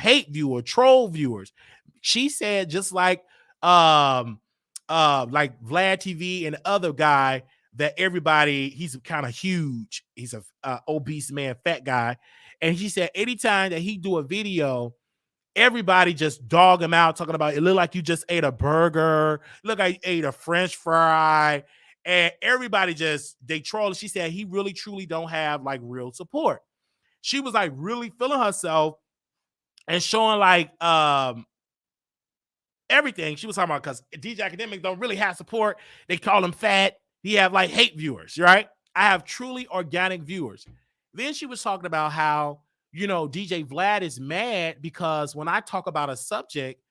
troll viewers. She said, just like Vlad TV and the other guy that everybody, he's kind of huge. He's a obese man, fat guy. And she said anytime that he do a video, everybody just dog him out, talking about it look like you just ate a burger, look like you ate a French fry, and everybody they troll. She said he really truly don't have like real support. She was like really feeling herself and showing like everything. She was talking about because DJ Academics don't really have support. They call him fat. He have like hate viewers, right? I have truly organic viewers. Then she was talking about how, you know, DJ Vlad is mad because when I talk about a subject,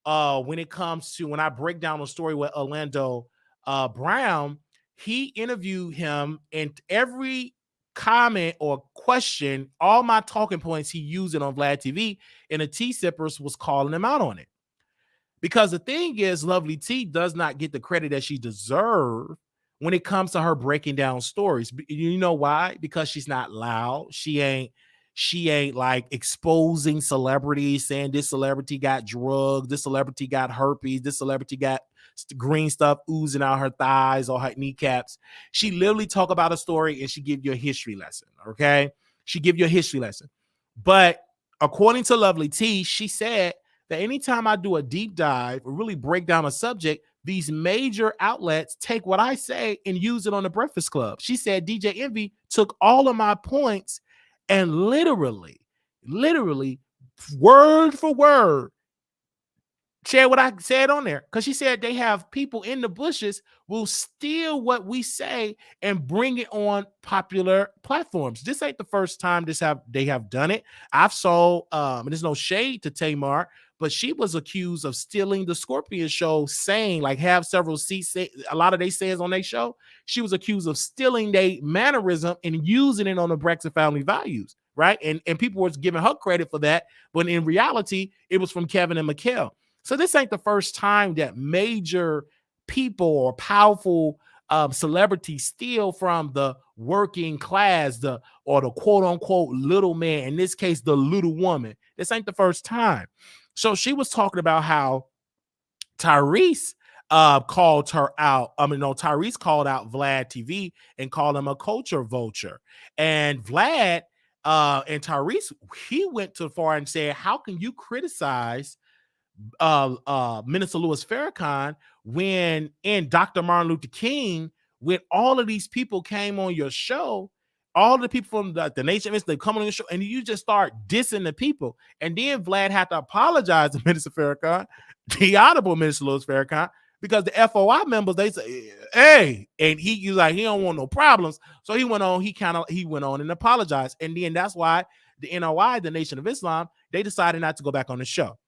when I break down a story with Orlando Brown, he interviewed him, and every comment or question, all my talking points, he used it on Vlad TV, and the Tea Sippers was calling him out on it. Because the thing is, Lovelyti does not get the credit that she deserves when it comes to her breaking down stories. You know why? Because she's not loud. She ain't like exposing celebrities, saying this celebrity got drugs, this celebrity got herpes, this celebrity got green stuff oozing out her thighs or her kneecaps. She literally talk about a story and she give you a history lesson, okay? She give you a history lesson. But according to Lovelyti, she said that anytime I do a deep dive or really break down a subject, these major outlets take what I say and use it on the Breakfast Club. She said DJ Envy took all of my points and literally, word for word, share what I said on there. Because she said they have people in the bushes will steal what we say and bring it on popular platforms. This ain't the first time they have done it. I've saw, and there's no shade to Tamar, but she was accused of stealing the Scorpion show, saying like have several seats. A lot of they says on their show, she was accused of stealing their mannerism and using it on the Breakfast Family Values, right? And people was giving her credit for that, but in reality, it was from Kevin and Mikkel. So this ain't the first time that major people or powerful celebrities steal from the working class, or the quote unquote little man. In this case, the little woman. This ain't the first time. So she was talking about how Tyrese called her out. Tyrese called out Vlad TV and called him a culture vulture. And Vlad and Tyrese, he went too far and said, how can you criticize Minister Louis Farrakhan when in Dr. Martin Luther King, when all of these people came on your show, all the people from the Nation of Islam, they come on your show, and you just start dissing the people. And then Vlad had to apologize to Minister Farrakhan, the honorable Minister Louis Farrakhan, because the FOI members, they say, hey, and he's like, he don't want no problems. So he went on and apologized. And then that's why the NOI, the Nation of Islam, they decided not to go back on the show.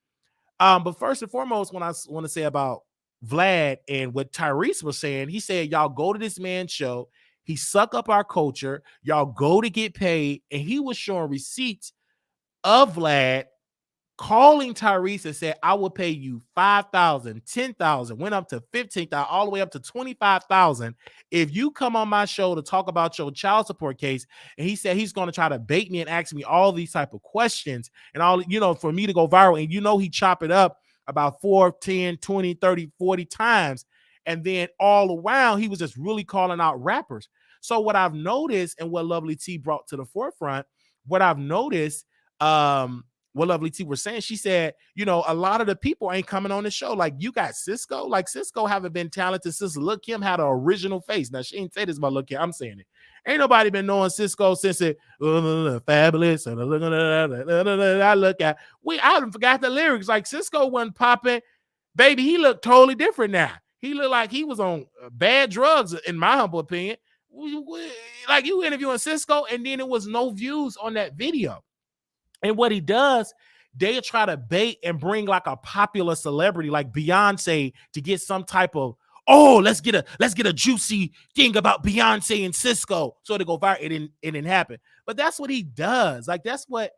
But first and foremost, when I want to say about Vlad and what Tyrese was saying, he said, y'all go to this man's show. He suck up our culture. Y'all go to get paid. And he was showing receipts of Vlad calling Tyrese and said, I will pay you $5,000, $10,000, went up to $15,000, all the way up to $25,000 if you come on my show to talk about your child support case. And he said he's going to try to bait me and ask me all these type of questions and all, for me to go viral. And he chop it up about 4, 10, 20, 30, 40 times. And then all around, he was just really calling out rappers. So what I've noticed and what Lovelyti brought to the forefront, what I've noticed, what Lovelyti was saying, she said, a lot of the people ain't coming on the show. Like, you got Cisco. Like, Cisco haven't been talented since Lil' Kim had an original face. Now, she ain't say this about Lil' Kim. I'm saying it. Ain't nobody been knowing Cisco since it fabulous. I forgot the lyrics. Like, Cisco wasn't popping. Baby, he looked totally different now. He looked like he was on bad drugs, in my humble opinion. Like, you interviewing Cisco, and then it was no views on that video. And what he does, they try to bait and bring like a popular celebrity like Beyonce to get some type of, let's get a juicy thing about Beyonce and Cisco. So to go viral, it didn't happen. But that's what he does. Like, that's what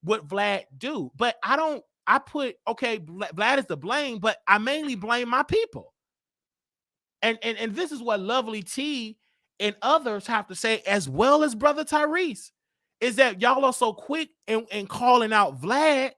Vlad do. But Vlad is to blame, but I mainly blame my people. And this is what Lovelyti and others have to say, as well as Brother Tyrese, is that y'all are so quick in calling out Vlad,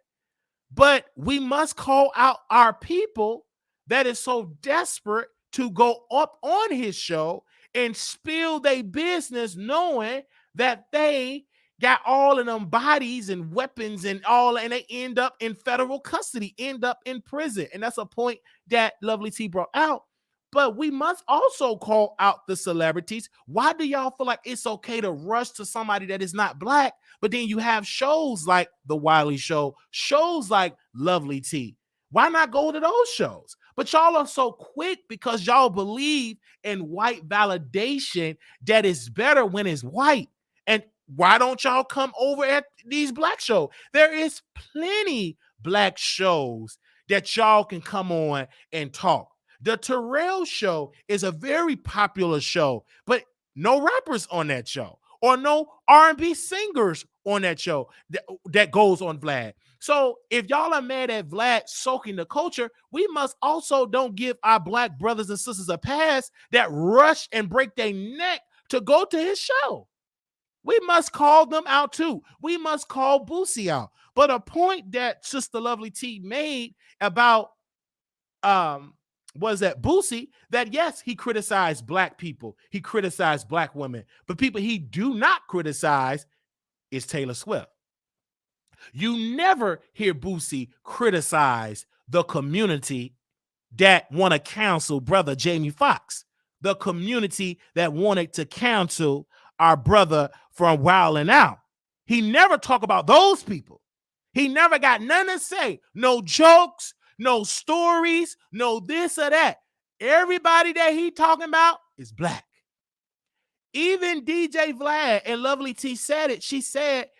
but we must call out our people that is so desperate to go up on his show and spill their business, knowing that they got all of them bodies and weapons and all, and they end up in federal custody, end up in prison. And that's a point that Lovelyti brought out. But we must also call out the celebrities. Why do y'all feel like it's okay to rush to somebody that is not black? But then you have shows like The Wiley Show, shows like Lovelyti. Why not go to those shows? But y'all are so quick because y'all believe in white validation that it's better when it's white. And why don't y'all come over at these black shows? There is plenty black shows that y'all can come on and talk. The Terrell Show is a very popular show, but no rappers on that show or no R&B singers on that show that goes on Vlad. So if y'all are mad at Vlad soaking the culture, we must also don't give our black brothers and sisters a pass that rush and break their neck to go to his show. We must call them out too. We must call Boosie out. But a point that Sister Lovelyti made about was that Boosie, that yes, he criticized black people, he criticized black women, but people he do not criticize is Taylor Swift. You never hear Boosie criticize the community that want to cancel brother Jamie Foxx, the community that wanted to cancel our brother from Wildin' Out. He never talk about those people. He never got nothing to say, no jokes, no stories, no this or that. Everybody that he talking about is black. Even DJ Vlad and Lovelyti said it. She said,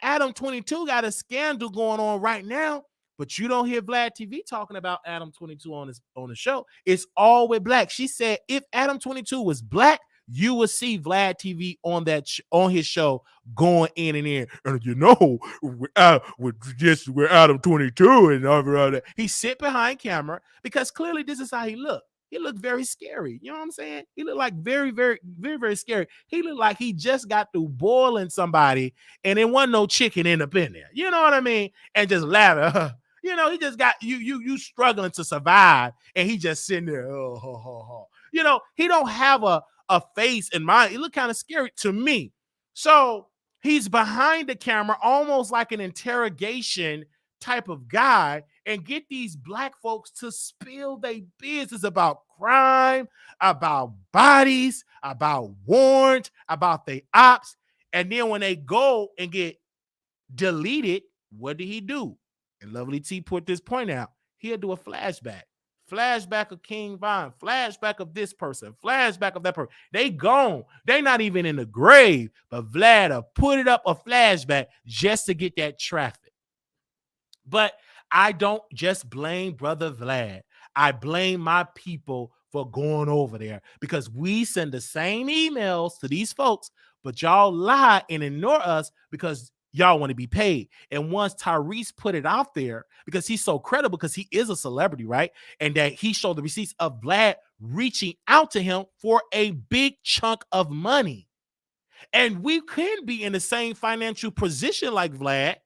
Adam 22 got a scandal going on right now, but you don't hear Vlad TV talking about Adam 22 on the show. It's all with black. She said, if Adam 22 was black, you will see Vlad TV on on his show going in and in. And with Adam 22 and all that, he sit behind camera because clearly this is how he looked. He looked very scary. You know what I'm saying? He looked like very, very, very, very scary. He looked like he just got through boiling somebody and there wasn't no chicken in up in there. You know what I mean? And just laughing. You know, he just got you struggling to survive, and he just sitting there. Oh, ho, ho, ho. You know, he don't have a face in mind. It looked kind of scary to me. So he's behind the camera, almost like an interrogation type of guy, and get these black folks to spill their business about crime, about bodies, about warrants, about the ops. And then when they go and get deleted, what did he do? And Lovely T put this point out. He'll do a flashback. Flashback of King Von, flashback of this person, flashback of that person. They gone. They not even in the grave. But Vlad put it up a flashback just to get that traffic. But I don't just blame Brother Vlad. I blame my people for going over there because we send the same emails to these folks, but y'all lie and ignore us because y'all want to be paid. And once Tyrese put it out there, because he's so credible, because he is a celebrity, right? And that he showed the receipts of Vlad reaching out to him for a big chunk of money. And we can be in the same financial position like Vlad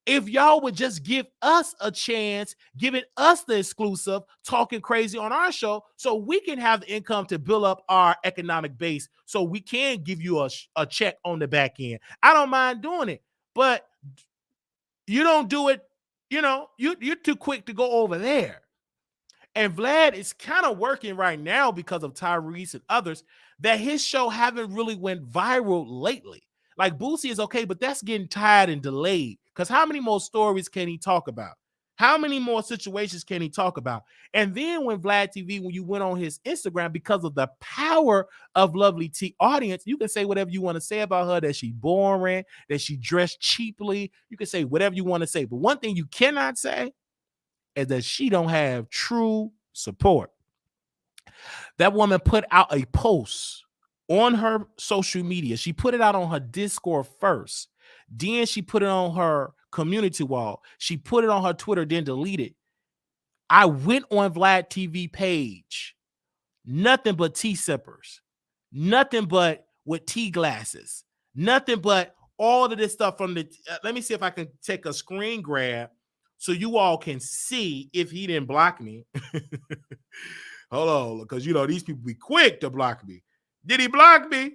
if y'all would just give us a chance, giving us the exclusive, talking crazy on our show, so we can have the income to build up our economic base, so we can give you a check on the back end. I don't mind doing it, but you don't do it. You know, you're too quick to go over there. And Vlad is kind of working right now because of Tyrese and others that his show haven't really went viral lately. Like Boosie is okay, but that's getting tired and delayed. Because how many more stories can he talk about? How many more situations can he talk about? And then when Vlad TV, when you went on his Instagram, because of the power of Lovely Ti audience, you can say whatever you want to say about her, that she boring, that she dressed cheaply. You can say whatever you want to say. But one thing you cannot say is that she don't have true support. That woman put out a post on her social media. She put it out on her Discord first. Then she put it on her community wall. She put it on her Twitter, then deleted. I went on Vlad TV page. Nothing but tea sippers. Nothing but with tea glasses. Nothing but all of this stuff from the... let me see if I can take a screen grab so you all can see if he didn't block me. Hold on, because, you know, these people be quick to block me. Did he block me?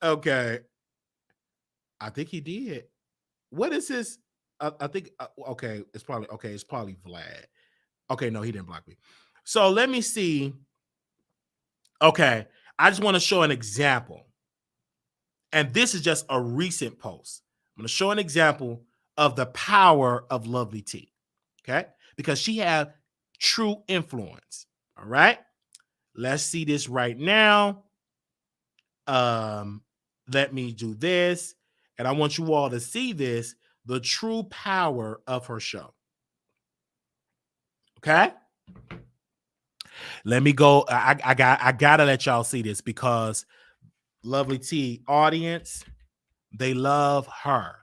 Okay. I think he did. What is this? I think, okay, it's probably Vlad. Okay, no, he didn't block me. So let me see. Okay, I just want to show an example. And this is just a recent post. I'm going to show an example of the power of Lovely Ti. Okay? Because she have true influence. All right? Let's see this right now. Let me do this. And I want you all to see this, the true power of her show. Okay? Let me go. I gotta let y'all see this because Lovely Ti audience, they love her.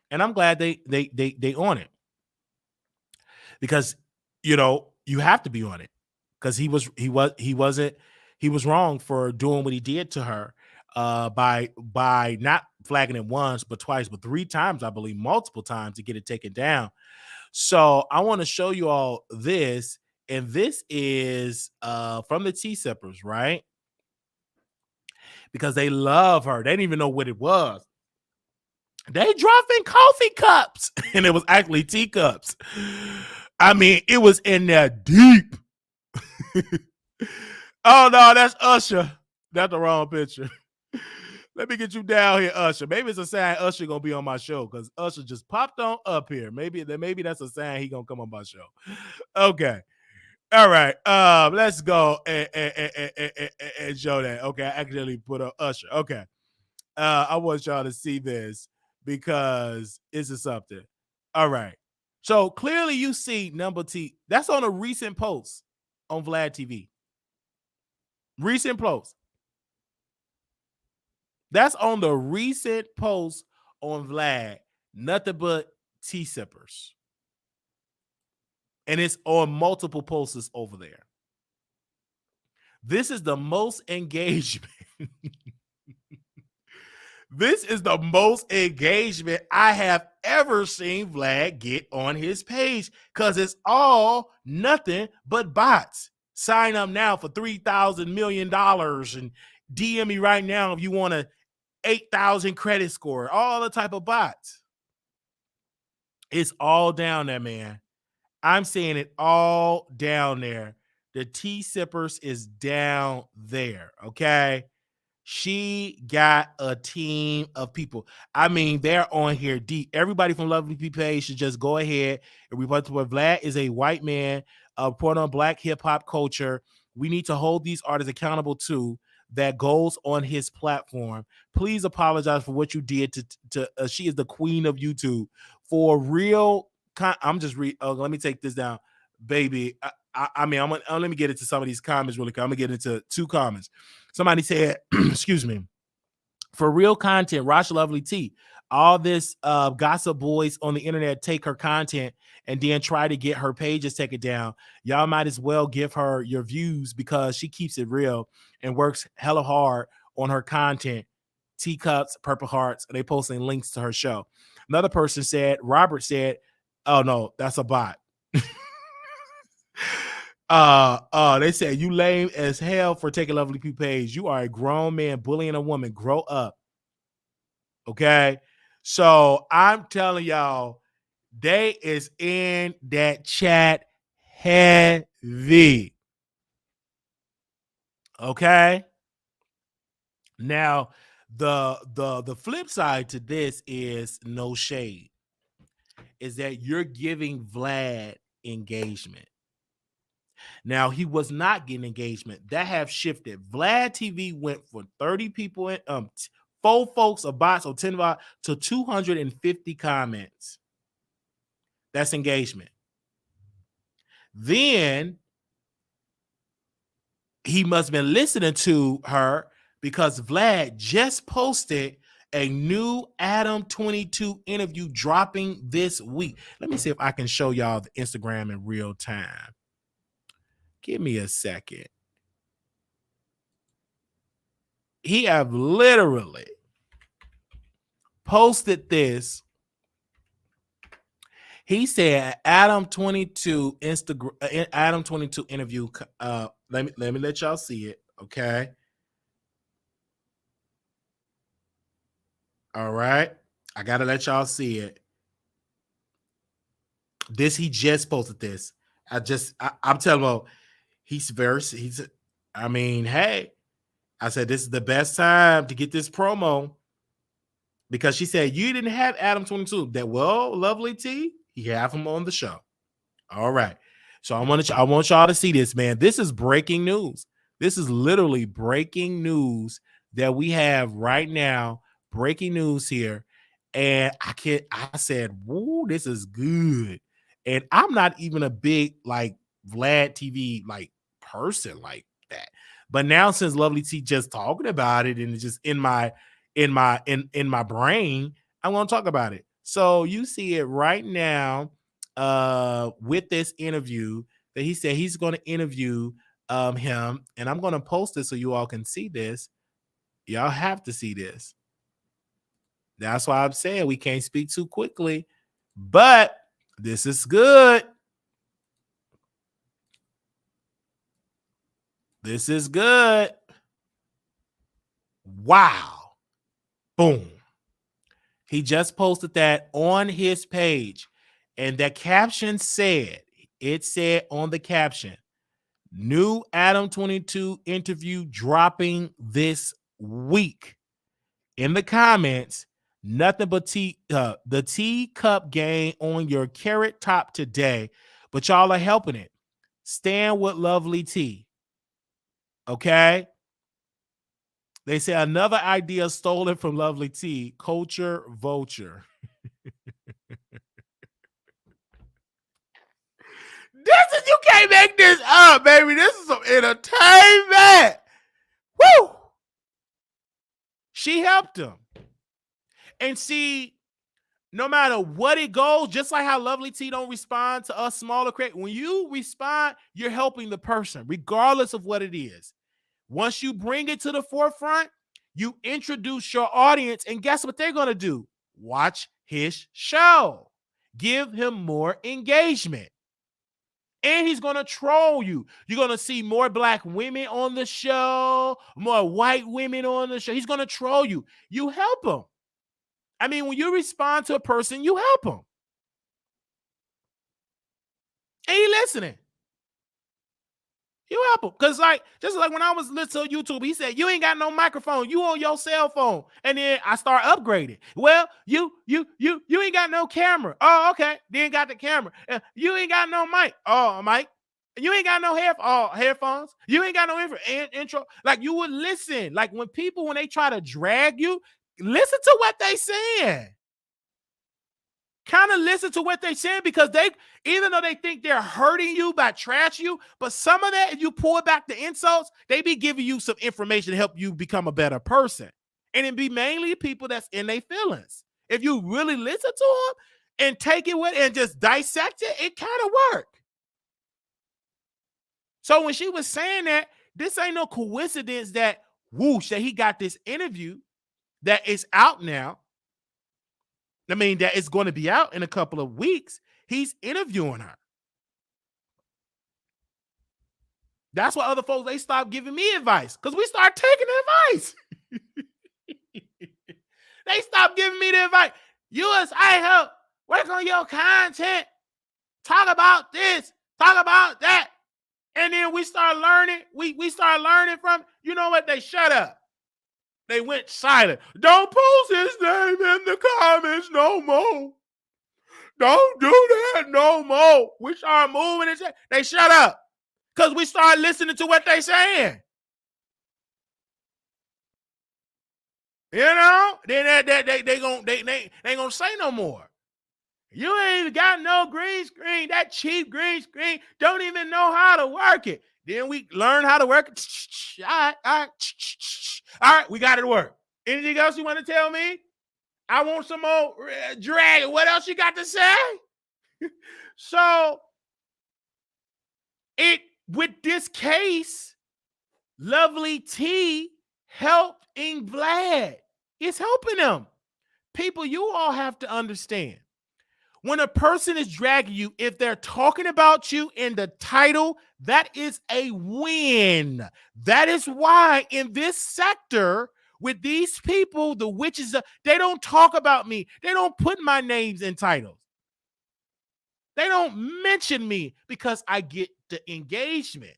And I'm glad they on it. Because, you know, you have to be on it. Because he was wrong for doing what he did to her by not flagging it once but twice, but 3 times, I believe, multiple times to get it taken down. So I want to show you all this, and this is from the Tea Sippers, right? Because they love her. They didn't even know what it was. They dropping coffee cups, and it was actually teacups. I mean, it was in there deep. Oh no, that's Usher. That's the wrong picture. Let me get you down here, Usher. Maybe it's a sign Usher gonna be on my show because Usher just popped on up here. Maybe that's a sign he gonna come on my show. Okay. All right. Let's go and show that. Okay, I actually put up Usher. Okay. I want y'all to see this because this is something. All right. So clearly you see number T. That's on a recent post on Vlad TV. Recent post. That's on the recent post on Vlad. Nothing but tea sippers. And it's on multiple posters over there. This is the most engagement. This is the most engagement I have ever seen Vlad get on his page, because it's all nothing but bots. Sign up now for $3,000 million and DM me right now if you want a 8,000 credit score. All the type of bots. It's all down there, man. I'm saying it all down there. The tea sippers is down there, okay? She got a team of people. I mean, they're on here deep. Everybody from Lovelyti page should just go ahead and report to where Vlad is a white man, report on black hip hop culture. We need to hold these artists accountable too. That goes on his platform. Please apologize for what you did to she is the queen of YouTube. For real, I'm just let me take this down, baby. I mean, let me get into some of these comments really quick. I'm gonna get into 2 comments. Somebody said, excuse me, for real content, Lovelyti, all this gossip boys on the internet take her content and then try to get her pages taken down. Y'all might as well give her your views because she keeps it real and works hella hard on her content. Teacups, Purple Hearts, they posting links to her show. Another person said, Robert said, oh no, that's a bot. They said you lame as hell for taking Lovelyti page. You are a grown man bullying a woman. Grow up. Okay. So I'm telling y'all, they is in that chat heavy. Okay. Now, the flip side to this is no shade. Is that you're giving Vlad engagement. Now, he was not getting engagement. That have shifted. Vlad TV went for 30 people in 4 folks of bots or 10 bots to 250 comments. That's engagement. Then he must have been listening to her because Vlad just posted a new Adam 22 interview dropping this week. Let me see if I can show y'all the Instagram in real time. Give me a second. He have literally posted this. He said Adam 22 Instagram Adam 22 interview. Let me let y'all see it. Okay. All right. I gotta let y'all see it. He just posted this. I'm telling you, I mean, hey, I said this is the best time to get this promo because she said you didn't have Adam 22. That Lovelyti, he have him on the show. All right. So I want y'all to see this, man. This is breaking news. This is literally breaking news that we have right now. Breaking news here. And I said, woo, this is good. And I'm not even a big like Vlad TV like person like that. But now since Lovelyti just talking about it and it's just in my brain, I want to talk about it. So you see it right now with this interview that he said he's going to interview him, and I'm going to post it so you all can see this. Y'all have to see this. That's why I'm saying we can't speak too quickly, but this is good. This is good. Wow. Boom. He just posted that on his page. And that caption said, on the caption, new Adam 22 interview dropping this week. In the comments, nothing but the teacup game on your carrot top today, but y'all are helping it. Stand with Lovelyti. Okay? They say another idea stolen from Lovelyti, culture vulture. You can't make this up, baby. This is some entertainment. Woo! She helped him. And see, no matter what it goes, just like how Lovelyti don't respond to us smaller creators, when you respond, you're helping the person, regardless of what it is. Once you bring it to the forefront, you introduce your audience, and guess what they're going to do? Watch his show. Give him more engagement. And he's going to troll you. You're going to see more black women on the show, more white women on the show. He's going to troll you. You help him. I mean, when you respond to a person, you help him. And he listening. You help him. Because just like when I was listening to YouTube, he said, you ain't got no microphone. You on your cell phone. And then I start upgrading. Well, you ain't got no camera. Oh, okay. Then got the camera. You ain't got no mic. Oh, mic. You ain't got no headphones. You ain't got no intro. Like, you would listen. Like, when they try to drag you, listen to what they saying. Kind of listen to what they're saying, because even though they think they're hurting you by trashing you, but some of that, if you pull back the insults, they be giving you some information to help you become a better person. And it be mainly people that's in their feelings. If you really listen to them and take it with and just dissect it, it kind of work. So when she was saying that, this ain't no coincidence that he got this interview that is out now. I mean, that it's going to be out in a couple of weeks. He's interviewing her. That's why other folks, they stopped giving me advice, because we start taking advice. They stopped giving me the advice. I help work on your content. Talk about this. Talk about that. And then we start learning. We start learning from, you know what? They shut up. They went silent. Don't post his name in the comments no more. Don't do that no more. We start moving and they shut up, because we start listening to what they saying. You know? Then they ain't gonna say no more. You ain't got no green screen. That cheap green screen. Don't even know how to work it. Then we learn how to work it. All right, we got it to work. Anything else you want to tell me? I want some more drag. What else you got to say? So, with this case, Lovelyti helping Vlad. It's helping them. People, you all have to understand. When a person is dragging you, if they're talking about you in the title, that is a win. That is why in this sector, with these people, the witches, they don't talk about me. They don't put my names in titles. They don't mention me, because I get the engagement.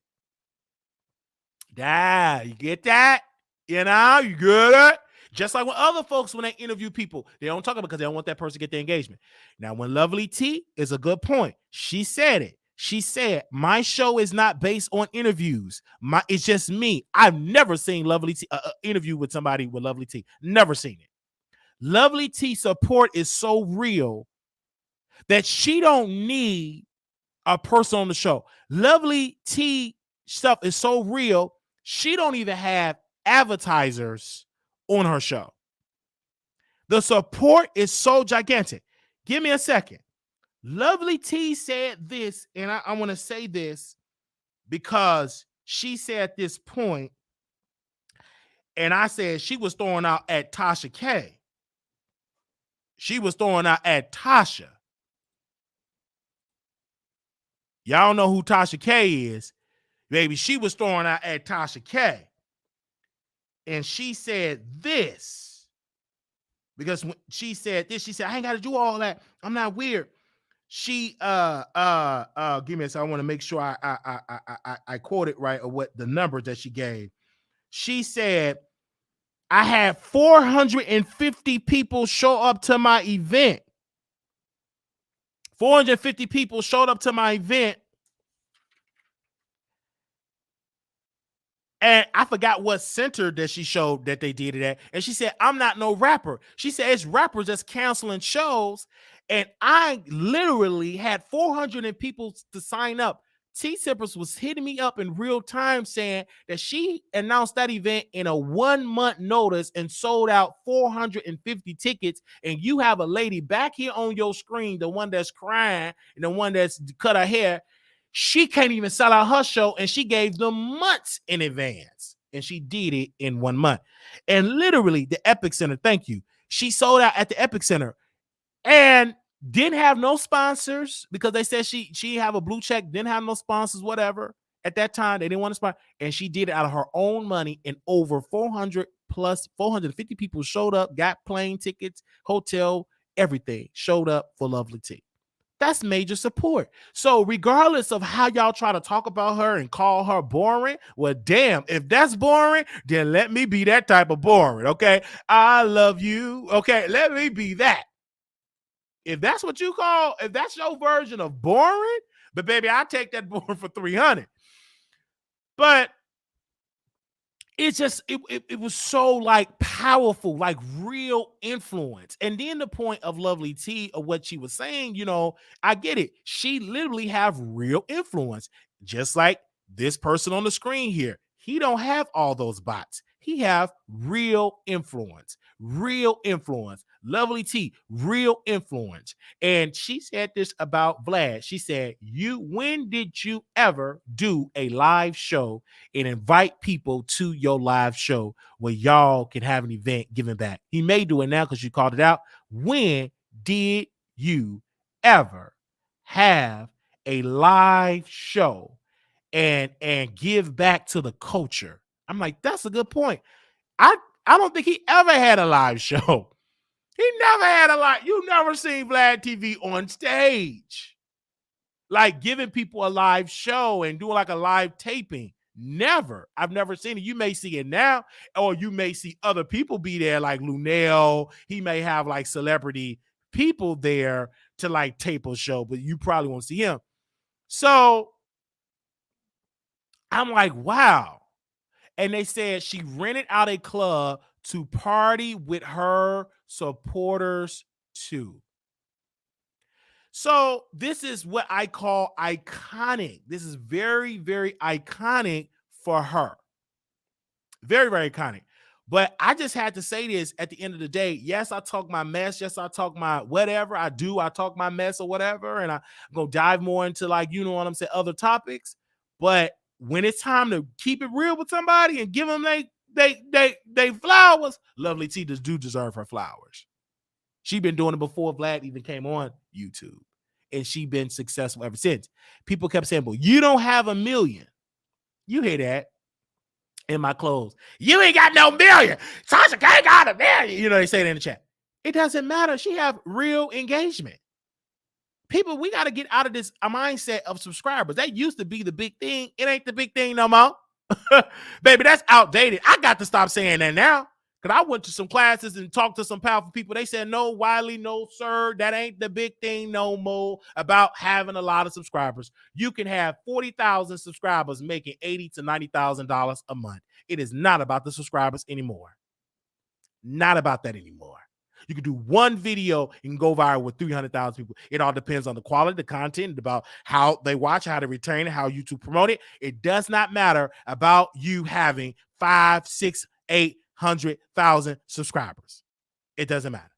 You get that? You know, you get it? Just like when other folks, when they interview people, they don't talk about it because they don't want that person to get the engagement. Now, when Lovelyti is a good point, she said it. She said, my show is not based on interviews. It's just me. I've never seen Lovelyti interview with somebody with Lovelyti. Never seen it. Lovelyti support is so real that she don't need a person on the show. Lovelyti stuff is so real, she don't even have advertisers on her show. The support is so gigantic. Give me a second. Lovelyti said this, and I want to say this because she said this point, and I said she was throwing out at Tasha K. She was throwing out at Tasha. Y'all know who Tasha K is. Baby, she was throwing out at Tasha K. And she said this, because when she said this, she said, I ain't got to do all that. I'm not weird. She, give me a second. I want to make sure I quote it right, or what the numbers that she gave. She said, I had 450 people show up to my event. 450 people showed up to my event. And I forgot what center that she showed that they did it at. And she said, I'm not no rapper. She said, it's rappers that's canceling shows. And I literally had 400 people to sign up. T-Sippers was hitting me up in real time saying that she announced that event in a 1 month notice and sold out 450 tickets. And you have a lady back here on your screen, the one that's crying and the one that's cut her hair. She can't even sell out her show, and she gave them months in advance, and she did it in 1 month. And literally, the Epic Center, thank you. She sold out at the Epic Center. and didn't have no sponsors because they said she have a blue check, didn't have no sponsors, whatever. At that time, they didn't want to sponsor, and she did it out of her own money. And over 450 people showed up, got plane tickets, hotel, everything showed up for Lovelyti. That's major support. So regardless of how y'all try to talk about her and call her boring, well, damn, if that's boring, then let me be that type of boring, okay? I love you, okay? Let me be that. If that's what you call, if that's your version of boring, but baby, I take that boring for 300. But it's just it was so like powerful, like real influence. And then the point of Lovelyti of what she was saying, you know, I get it. She literally have real influence, just like this person on the screen here. He don't have all those bots. He have real influence, Lovelyti, real influence. And she said this about Vlad. She said, when did you ever do a live show and invite people to your live show where y'all can have an event giving back? He may do it now because you called it out. When did you ever have a live show and give back to the culture? I'm like, that's a good point. I don't think he ever had a live show. He never had a live. You never seen Vlad TV on stage, like giving people a live show and doing like a live taping. Never. I've never seen it. You may see it now, or you may see other people be there, like Lunel. He may have like celebrity people there to like tape a show, but you probably won't see him. So I'm like, wow. And they said she rented out a club to party with her supporters too. So this is what I call iconic. This is very, very iconic for her. Very, very iconic. But I just had to say this at the end of the day. Yes, I talk my mess. Yes, I talk my whatever I do. I talk my mess or whatever. And I go dive more into, like, you know what I'm saying, other topics. But when it's time to keep it real with somebody and give them they flowers, Lovelyti do deserve her flowers. She been doing it before Vlad even came on YouTube. And she been successful ever since. People kept saying, well, you don't have 1 million. You hear that in my clothes. You ain't got no million. Tasha ain't got 1 million. You know, they say it in the chat. It doesn't matter. She have real engagement. People, we got to get out of this mindset of subscribers. That used to be the big thing. It ain't the big thing no more. Baby, that's outdated. I got to stop saying that now. Because I went to some classes and talked to some powerful people. They said, no, Wiley, no, sir. That ain't the big thing no more about having a lot of subscribers. You can have 40,000 subscribers making $80,000 to $90,000 a month. It is not about the subscribers anymore. Not about that anymore. You can do one video and go viral with 300,000 people. It all depends on the quality, the content, about how they watch, how they retain it, how YouTube promote it. It does not matter about you having 5, 6, 800,000 subscribers. It doesn't matter.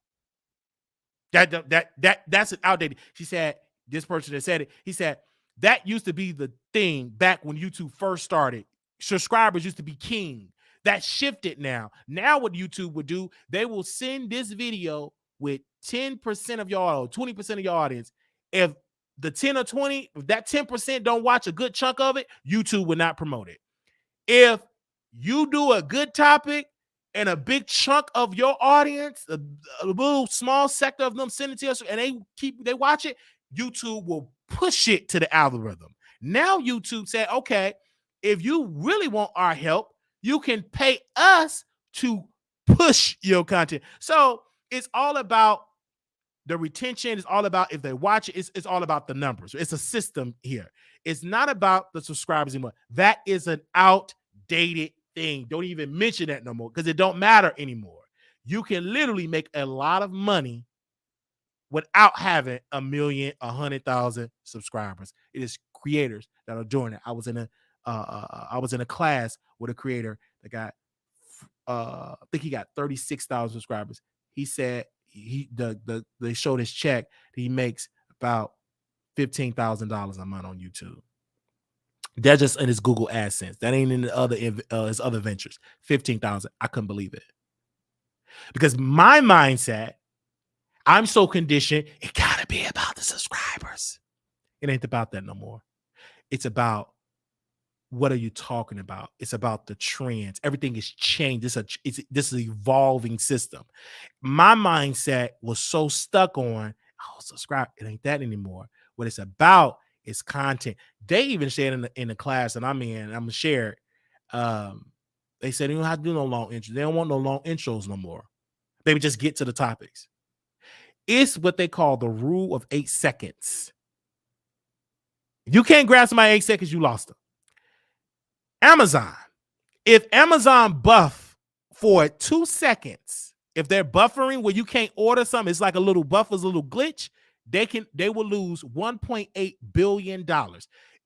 That's outdated. She said, this person that said it, he said, that used to be the thing back when YouTube first started. Subscribers used to be king. That shifted now. Now what YouTube would do, they will send this video with 10% of y'all, 20% of your audience. If the 10 or 20, if that 10% don't watch a good chunk of it, YouTube would not promote it. If you do a good topic and a big chunk of your audience, a little small sector of them send it to us and they watch it, YouTube will push it to the algorithm. Now YouTube said, okay, if you really want our help, you can pay us to push your content. So it's all about the retention. It's all about if they watch it. It's all about the numbers. It's a system here. It's not about the subscribers anymore. That is an outdated thing. Don't even mention that no more because it don't matter anymore. You can literally make a lot of money without having 1 million, 100,000 subscribers. It is creators that are doing it. I was in a class with a creator that got I think he got 36,000 subscribers. He said they showed his check. He makes about $15,000 a month on YouTube. That's just in his Google AdSense. That ain't in the other his other ventures. 15,000. I couldn't believe it. Because my mindset, I'm so conditioned, it gotta be about the subscribers. It ain't about that no more. It's about what are you talking about? It's about the trends. Everything is changed. This is an evolving system. My mindset was so stuck on, oh, subscribe. It ain't that anymore. What it's about is content. They even said in the class that I'm in, I'm gonna share it. They said you don't have to do no long intros. They don't want no long intros no more. They would just get to the topics. It's what they call the rule of 8 seconds. If you can't grab somebody 8 seconds, you lost them. Amazon. If Amazon buff for 2 seconds, if they're buffering where you can't order something, it's like a little buffer's a little glitch, they will lose $1.8 billion.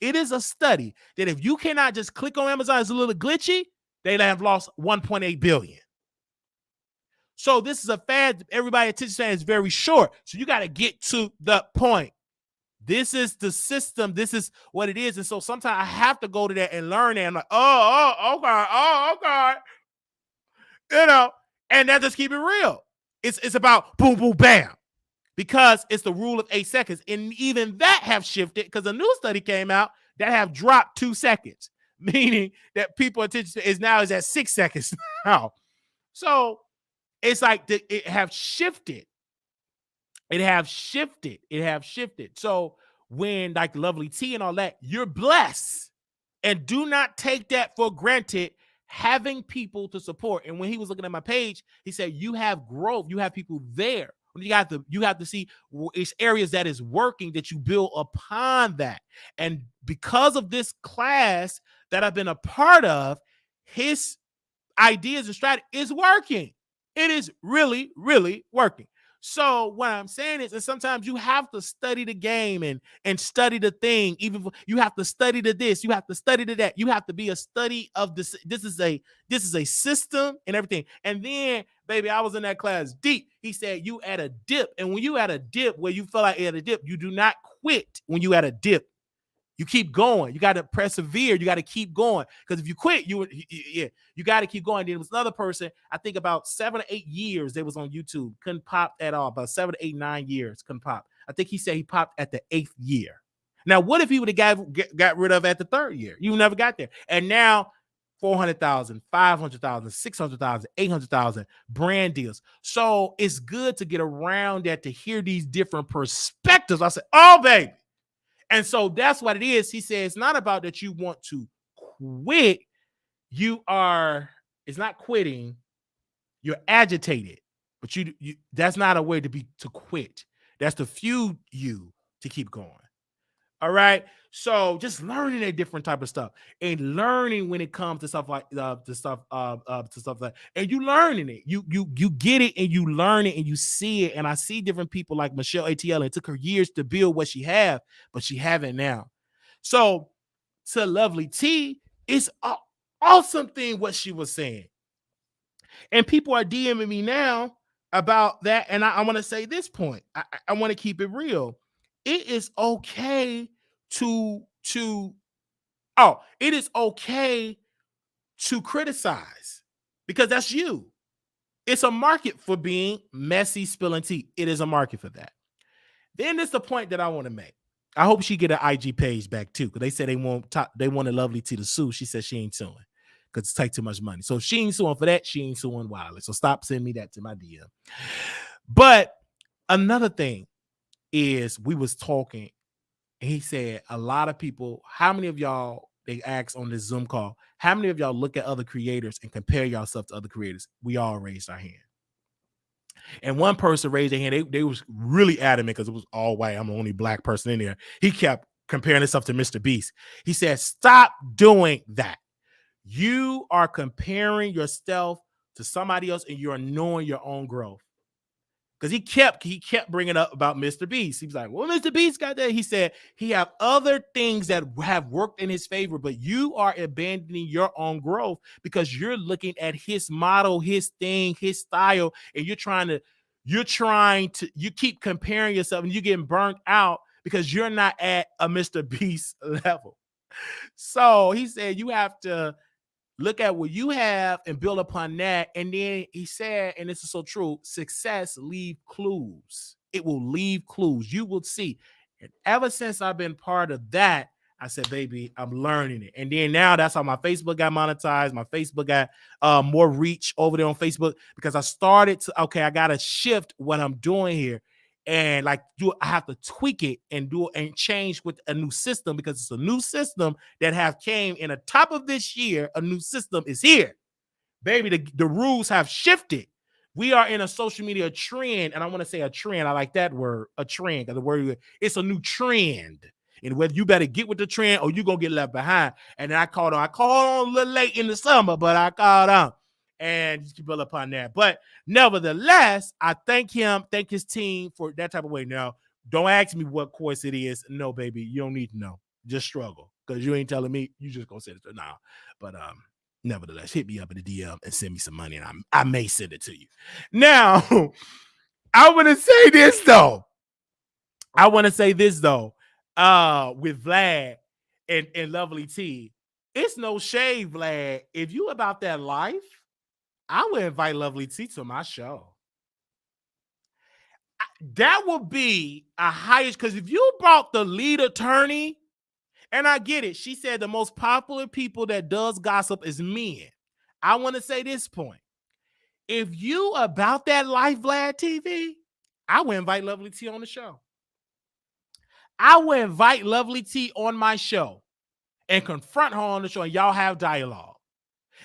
It is a study that if you cannot just click on Amazon, it's a little glitchy, they have lost $1.8 billion. So this is a fad. Everybody attention span is very short. So you got to get to the point. This is the system. This is what it is. And so sometimes I have to go to that and learn that. I'm like, okay. You know, and that just keep it real. It's about boom, boom, bam. Because it's the rule of 8 seconds. And even that have shifted because a new study came out that have dropped 2 seconds, meaning that people attention is at 6 seconds now. So it's like it have shifted. It have shifted. So when like Lovelyti and all that, you're blessed. And do not take that for granted, having people to support. And when he was looking at my page, he said, you have growth. You have people there. You have to see it's areas that is working that you build upon that. And because of this class that I've been a part of, his ideas and strategy is working. It is really, really working. So what I'm saying is, and sometimes you have to study the game and study the thing. Even you have to study the this, you have to study the that. You have to be a study of this. This is a system and everything. And then, baby, I was in that class deep. He said you at a dip, and when you at a dip where you feel like you're at a dip, you do not quit. When you at a dip, you keep going. You got to persevere. You got to keep going. Because if you quit, you got to keep going. There was another person, I think about 7 or 8 years, they was on YouTube. Couldn't pop at all. About 7 to 8, 9 years, couldn't pop. I think he said he popped at the 8th year. Now, what if he would have got rid of at the 3rd year? You never got there. And now 400,000, 500,000, 600,000, 800,000 brand deals. So it's good to get around that, to hear these different perspectives. I said, oh, baby. And so that's what it is. He said, it's not about that you want to quit. It's not quitting. You're agitated, but you that's not a way to quit. That's to fuel you to keep going. All right. So just learning a different type of stuff and learning when it comes to stuff like and you learning it. You get it and you learn it and you see it. And I see different people like Michelle ATL, and it took her years to build what she have, but she have it now. So to Lovelyti, it's an awesome thing what she was saying. And people are DMing me now about that. And I want to say this point. I want to keep it real. It is okay it is okay to criticize because that's you. It's a market for being messy, spilling tea. It is a market for that. Then there's the point that I want to make. I hope she get an IG page back too, because they said they wanted Lovelyti to sue. She said she ain't suing because it's take too much money. So if she ain't suing for that, she ain't suing Wiley. So stop sending me that to my DM. But another thing is, we was talking, and he said a lot of people, how many of y'all, they asked on this Zoom call, how many of y'all look at other creators and compare yourself to other creators? We all raised our hand. And one person raised their hand. They was really adamant because it was all white. I'm the only black person in there. He kept comparing himself to Mr. Beast. He said, stop doing that. You are comparing yourself to somebody else and you're knowing your own growth. Because he kept bringing up about Mr. Beast. He was like, well, Mr. Beast got that. He said he have other things that have worked in his favor, but you are abandoning your own growth because you're looking at his model, his thing, his style, and you keep comparing yourself and you're getting burnt out because you're not at a Mr. Beast level. So he said you have to Look at what you have and build upon that. And then he said, and this is so true, success leave clues. It will leave clues. You will see. And ever since I've been part of that, I said, baby, I'm learning it. And then now that's how my Facebook got monetized. My Facebook got more reach over there on Facebook because I started to, okay, I got to shift what I'm doing here. And like I have to tweak it and do and change with a new system because it's a new system that have came in the top of this year. A new system is here, baby. The rules have shifted. We are in a social media trend, and I want to say a trend. I like that word, a trend, because the word it's a new trend, and whether you better get with the trend or you gonna get left behind. And then I called on a little late in the summer, but I called on. And just build upon that. But nevertheless, I thank his team for that type of way. Now, don't ask me what course it is. No, baby, you don't need to know. Just struggle because you ain't telling me. You just gonna send it to now. But nevertheless, hit me up in the DM and send me some money, and I may send it to you. Now, I want to say this though. With Vlad and Lovelyti Ti, it's no shade, Vlad. If you about that life, I would invite Lovelyti Ti to my show. That would be a highest, because if you brought the lead attorney, and I get it, she said the most popular people that does gossip is men. I want to say this point. If you about that life, Vlad TV, I would invite Lovelyti Ti on the show. I would invite Lovelyti Ti on my show and confront her on the show, and y'all have dialogue.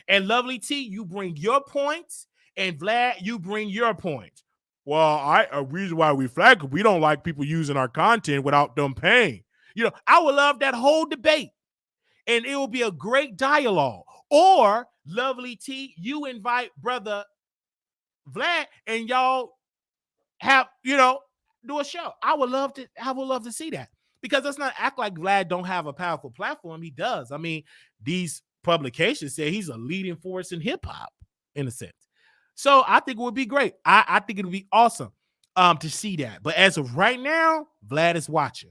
And Lovelyti Ti, you bring your points, and Vlad, you bring your points. Well, a reason why we flag, we don't like people using our content without them paying. You know, I would love that whole debate, and it will be a great dialogue. Or Lovelyti Ti, you invite brother Vlad, and y'all have, do a show. I would love to see that, because let's not act like Vlad don't have a powerful platform. He does. I mean, these publications say he's a leading force in hip hop in a sense. So I think it would be great. I think it would be awesome to see that. But as of right now, Vlad is watching.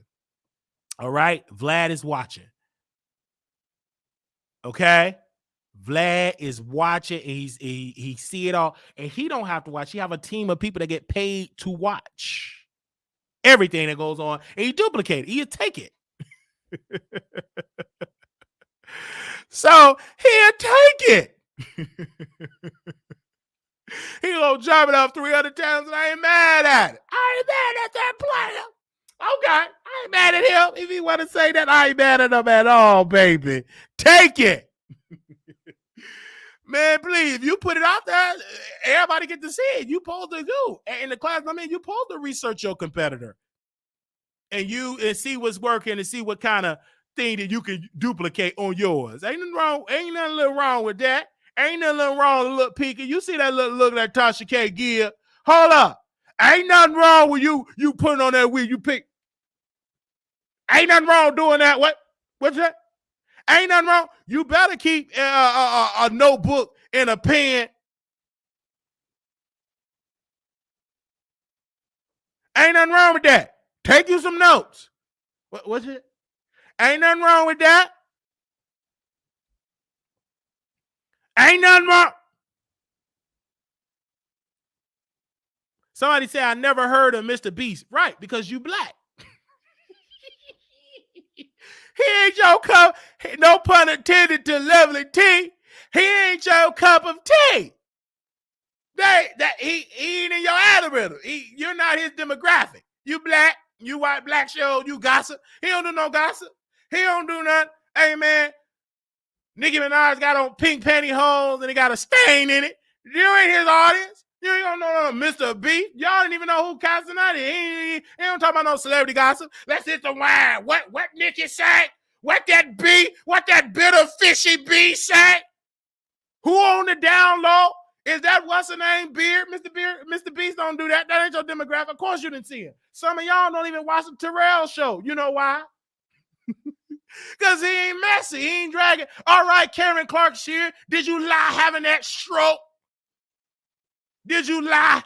All right, Vlad is watching. Okay, Vlad is watching, and he see it all, and he don't have to watch. He have a team of people that get paid to watch everything that goes on, and he duplicate it. He'll take it. So he'll take it. He gonna jump it up 300 times, and I ain't mad at it. I ain't mad at that player. Okay, I ain't mad at him. If he want to say that, I ain't mad at him at all, baby. Take it. Man, please, if you put it out there, everybody get to see it. You supposed to do. In the class, I mean, you supposed to research your competitor and see what's working and see what kind of thing that you can duplicate on yours. Ain't nothing little wrong with that. Ain't nothing wrong with a little peeking. You see that little look that Tasha K give? Hold up. Ain't nothing wrong with you putting on that wig you pick. Ain't nothing wrong doing that. What's that? Ain't nothing wrong. You better keep a notebook and a pen. Ain't nothing wrong with that. Take you some notes. What's it? Ain't nothing wrong with that. Ain't nothing wrong. Somebody said, I never heard of Mr. Beast. Right, because you black. He ain't your cup. No pun intended to Lovelyti Ti. He ain't your cup of tea. He ain't in your algorithm. You're not his demographic. You black, you white, black show, you gossip. He don't do no gossip. He don't do nothing. Hey, man, Nicki Minaj got on pink pantyhose and he got a stain in it. You ain't his audience. You ain't gonna know Mr. B. Y'all didn't even know who Casanati. He don't talk about no celebrity gossip. Let's hit the wine. What Nicki say? What that bitter fishy B say? Who on the down low? Is that what's the name? Beard? Mr. Beast don't do that. That ain't your demographic. Of course you didn't see him. Some of y'all don't even watch the Terrell show. You know why? Because he ain't messy. He ain't dragging. All right, Karen Clark Shear, did you lie having that stroke? Did you lie?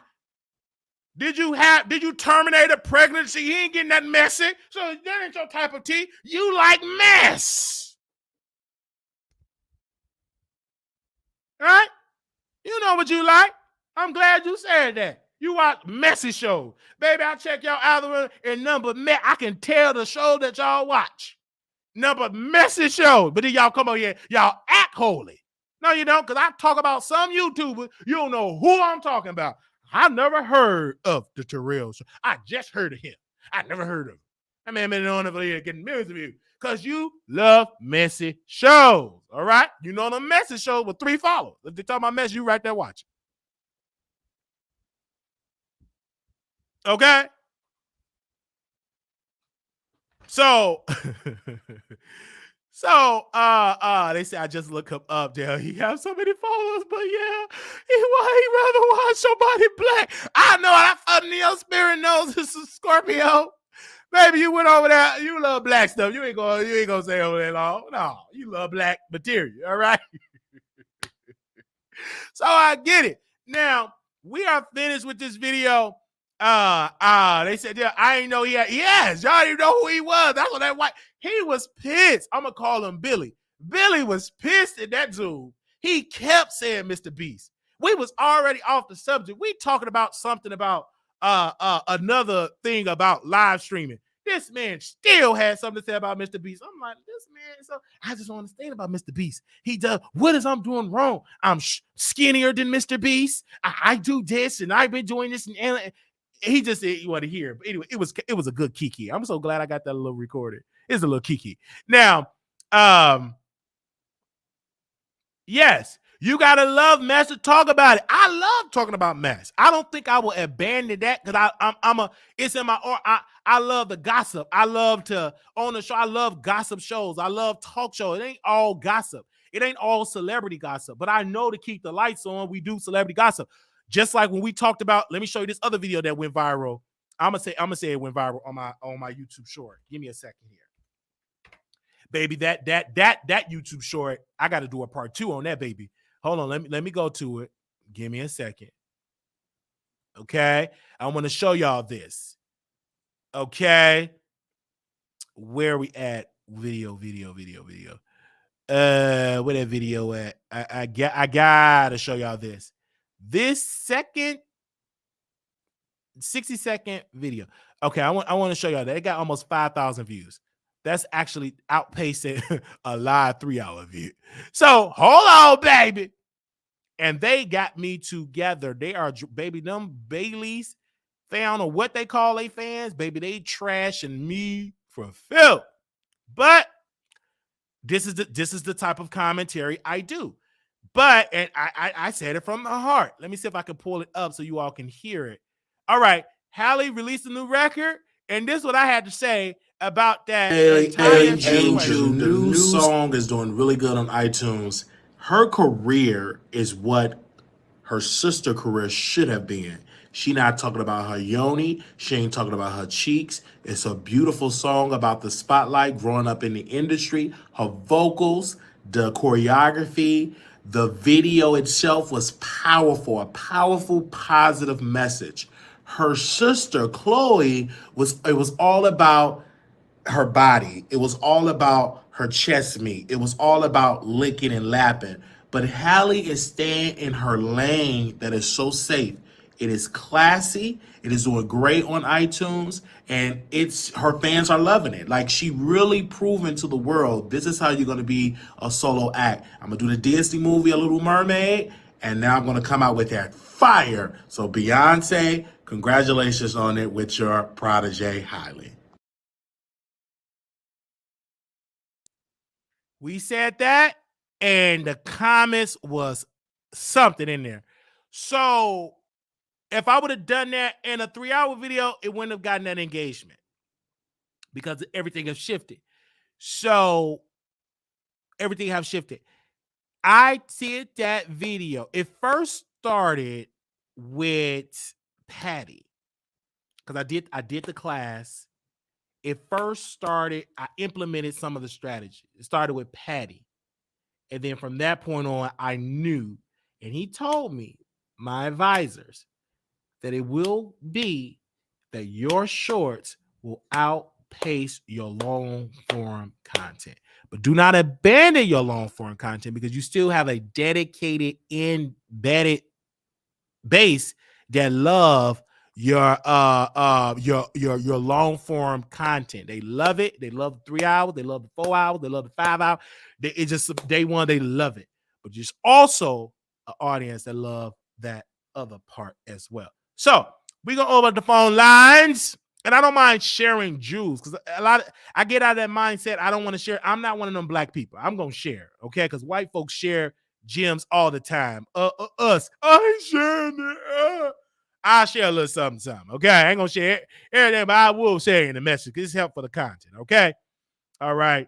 Did you terminate a pregnancy? He ain't getting that messy. So that ain't your type of tea. You like mess. know what you like. I'm glad you said that. You watch messy shows. Baby, I check y'all algorithm and number I can tell the show that y'all watch. Number messy shows. But then y'all come over here, y'all act holy. No, you don't, because I talk about some YouTubers. You don't know who I'm talking about. I never heard of the Terrell Show. I just heard of him. I never heard of him. That man been on over here getting millions of views because you love messy shows. All right? You know the messy shows with 3 followers. If they talk about mess, you right there watching. Okay? So, they say I just look him up there. He has so many followers, but yeah, he rather watch somebody black. I know that fucking Neo Spirit knows this is Scorpio. Baby, you went over there. You love black stuff. You ain't gonna say over there long. No, you love black material. All right. So I get it. Now we are finished with this video. They said, yeah, I ain't know he had. Yes, y'all didn't know who he was. That's what that white. He was pissed. I'm gonna call him Billy. Billy was pissed at that dude. He kept saying Mr. Beast. We was already off the subject. We talking about something about another thing about live streaming. This man still had something to say about Mr. Beast. I'm like, this man, so I just want to say about Mr. Beast. He does, what is I'm doing wrong? I'm skinnier than Mr. Beast. I do this and I've been doing this. And he just said he wanted to hear. But anyway, it was a good kiki. I'm so glad I got that little recorded. It's a little kiki. Now, yes, you gotta love mess to talk about it. I love talking about mess. I don't think I will abandon that because it's in my I love the gossip. I love to on the show. I love gossip shows. I love talk shows. It ain't all gossip. It ain't all celebrity gossip. But I know to keep the lights on, we do celebrity gossip. Just like when we talked about, let me show you this other video that went viral. I'm gonna say it went viral on my YouTube short. Give me a second here. Baby, that YouTube short, I got to do a part 2 on that, baby. Hold on, let me go to it. Give me a second. Okay, I want to show y'all this. Okay, where we at? Video. Where that video at? I gotta show y'all this. This 60-second video. Okay, I want to show y'all that it got almost 5,000 views. That's actually outpacing a live 3-hour view. So hold on, baby. And they got me together. They are, baby, them Baileys, fan or what they call they fans, baby, they trashing me for filth. But this is the type of commentary I do. But, and I said it from the heart. Let me see if I can pull it up so you all can hear it. All right, Halle released a new record, and this is what I had to say about that. Angel, the new song is doing really good on iTunes. Her career is what her sister career should have been. She not talking about her yoni. She ain't talking about her cheeks. It's a beautiful song about the spotlight, growing up in the industry. Her vocals, the choreography, the video itself was powerful, a powerful, positive message. Her sister, Chloe, it was all about her body. It was all about her chest meat. It was all about licking and lapping. But Halle is staying in her lane that is so safe. It is classy. It is doing great on iTunes, and her fans are loving it. Like, she really proven to the world, this is how you're going to be a solo act. I'm going to do the Disney movie, A Little Mermaid, and now I'm going to come out with that fire. So Beyonce, congratulations on it with your protege, Halle. We said that, and the comments was something in there. So if I would have done that in a 3-hour video, it wouldn't have gotten that engagement because everything has shifted. So everything have shifted. I did that video. It first started with Patty because I did the class. It first started, I implemented some of the strategy. It started with Patty. And then from that point on, I knew, and he told me, my advisors, that it will be that your shorts will outpace your long form content. But do not abandon your long form content because you still have a dedicated, embedded base that love your long form content. They love it. They love the 3 hours. They love the 4 hours. They love the 5 hours. It's just day one. They love it. But there's also an audience that love that other part as well. So we're gonna open up the phone lines. And I don't mind sharing jewels because I get out of that mindset. I don't want to share. I'm not one of them black people. I'm gonna share, okay? Because white folks share gems all the time. Us, I ain't sharing it. I'll share a little something, okay? I ain't gonna share everything, but I will share in the message because it's help for the content, okay? All right.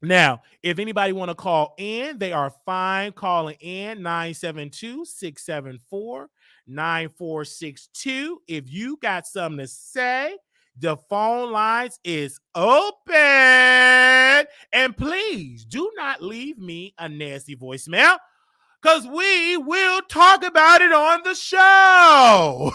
Now, if anybody want to call in, they are fine calling in 972-674-9462. If you got something to say, the phone lines is open. And please do not leave me a nasty voicemail, because we will talk about it on the show.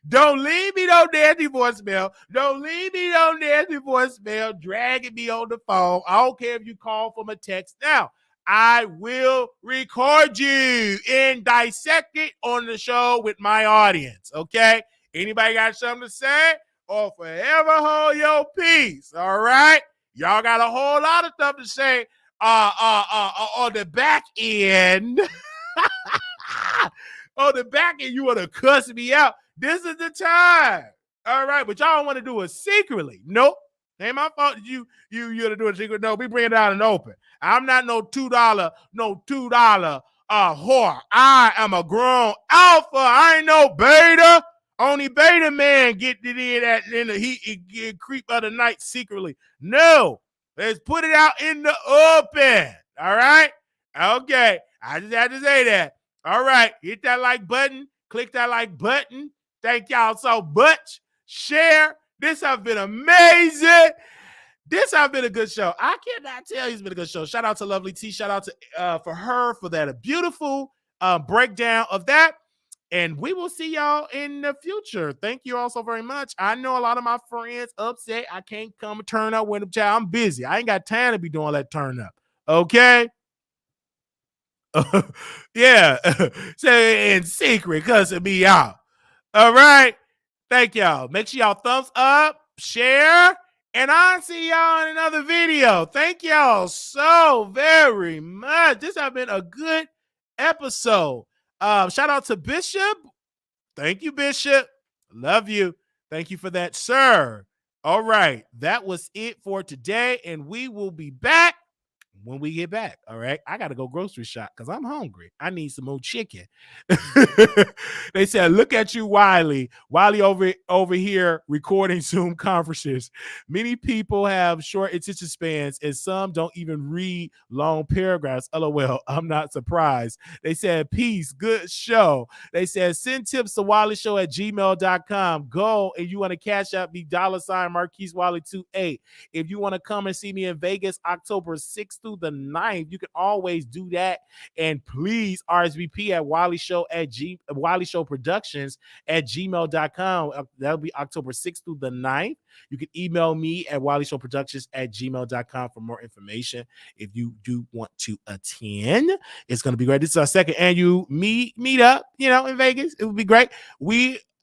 Don't leave me no nasty voicemail. Don't leave me no nasty voicemail dragging me on the phone. I don't care if you call from a text. Now, I will record you and dissect it on the show with my audience, okay? Anybody got something to say? Or forever hold your peace, all right? Y'all got a whole lot of stuff to say on the back end. On the back end, you want to cuss me out. This is the time. All right, but y'all want to do it secretly. Nope. Ain't my fault that you to do it secret. No, we bring it out in open. I'm not no $2 whore. I am a grown alpha. I ain't no beta. Only beta man get it in the heat and creep of the night secretly. No. Let's put it out in the open. All right? Okay. I just had to say that. All right. Hit that like button. Click that like button. Thank y'all so much. Share. This has been amazing. This has been a good show. I cannot tell you it's been a good show. Shout out to Lovelyti. Shout out to for her for that a beautiful breakdown of that. And we will see y'all in the future. Thank you all so very much. I know a lot of my friends upset I can't come turn up with them. Child, I'm busy. I ain't got time to be doing that turn up. Okay? Yeah. Say in secret, cussing me out. All right? Thank y'all. Make sure y'all thumbs up, share, and I'll see y'all in another video. Thank y'all so very much. This has been a good episode. Shout out to Bishop. Thank you, Bishop. Love you. Thank you for that, sir. All right. That was it for today, and we will be back when we get back. All right. I got to go grocery shop because I'm hungry. I need some more chicken. They said, look at you, Wiley. Wiley over here recording Zoom conferences. Many people have short attention spans and some don't even read long paragraphs. LOL. I'm not surprised. They said, peace. Good show. They said, send tips to wileyshow@gmail.com. Go and you want to cash out me $ Marquise Wiley 28. If you want to come and see me in Vegas October 6th through the 9th, you can always do that. And please RSVP at Wiley Show Productions at gmail.com. That'll be October 6th through the 9th. You can email me at wileyshowproductions at gmail.com for more information if you do want to attend. It's going to be great. This is our second annual meet up, in Vegas. It would be great.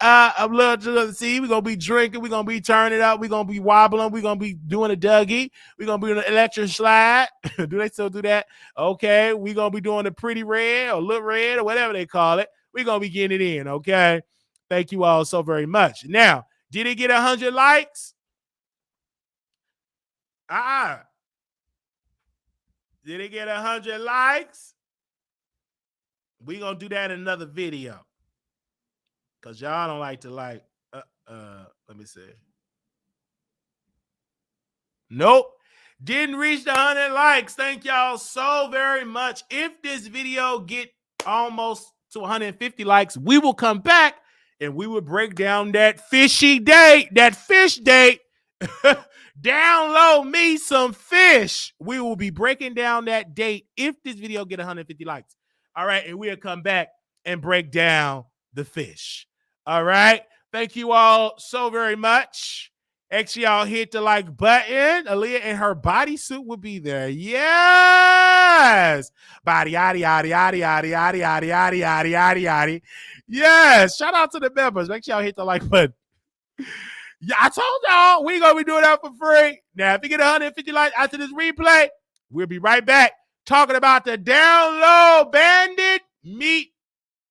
I'd love to see. We're going to be drinking. We're going to be turning it up. We're going to be wobbling. We're going to be doing a Dougie. We're going to be doing an electric slide. Do they still do that? Okay. We're going to be doing the pretty red or little red or whatever they call it. We're going to be getting it in. Okay. Thank you all so very much. Now, did it get 100 likes? Did it get 100 likes? We're going to do that in another video. Because y'all don't like to let me see. Nope. Didn't reach the 100 likes. Thank y'all so very much. If this video get almost to 150 likes, we will come back and we will break down that fish date. Download me some fish. We will be breaking down that date if this video get 150 likes. All right. And we'll come back and break down the fish. All right. Thank you all so very much. Actually, y'all hit the like button. Aaliyah in her bodysuit will be there. Yes. Body, yaddy, yaddy, yaddy, yaddy, yaddy, yaddy, yaddy, yaddy, yaddy, yaddy. Yes, shout out to the members. Make sure y'all hit the like button. Yeah, I told y'all we gonna be doing that for free. Now, if you get 150 likes after this replay, we'll be right back talking about the down low bandit meet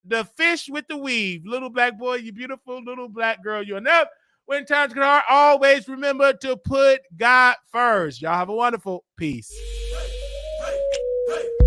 the fish with the weave. Little black boy, you beautiful little black girl, you're enough. When times get hard, always remember to put God first. Y'all have a wonderful peace. Hey, hey, hey.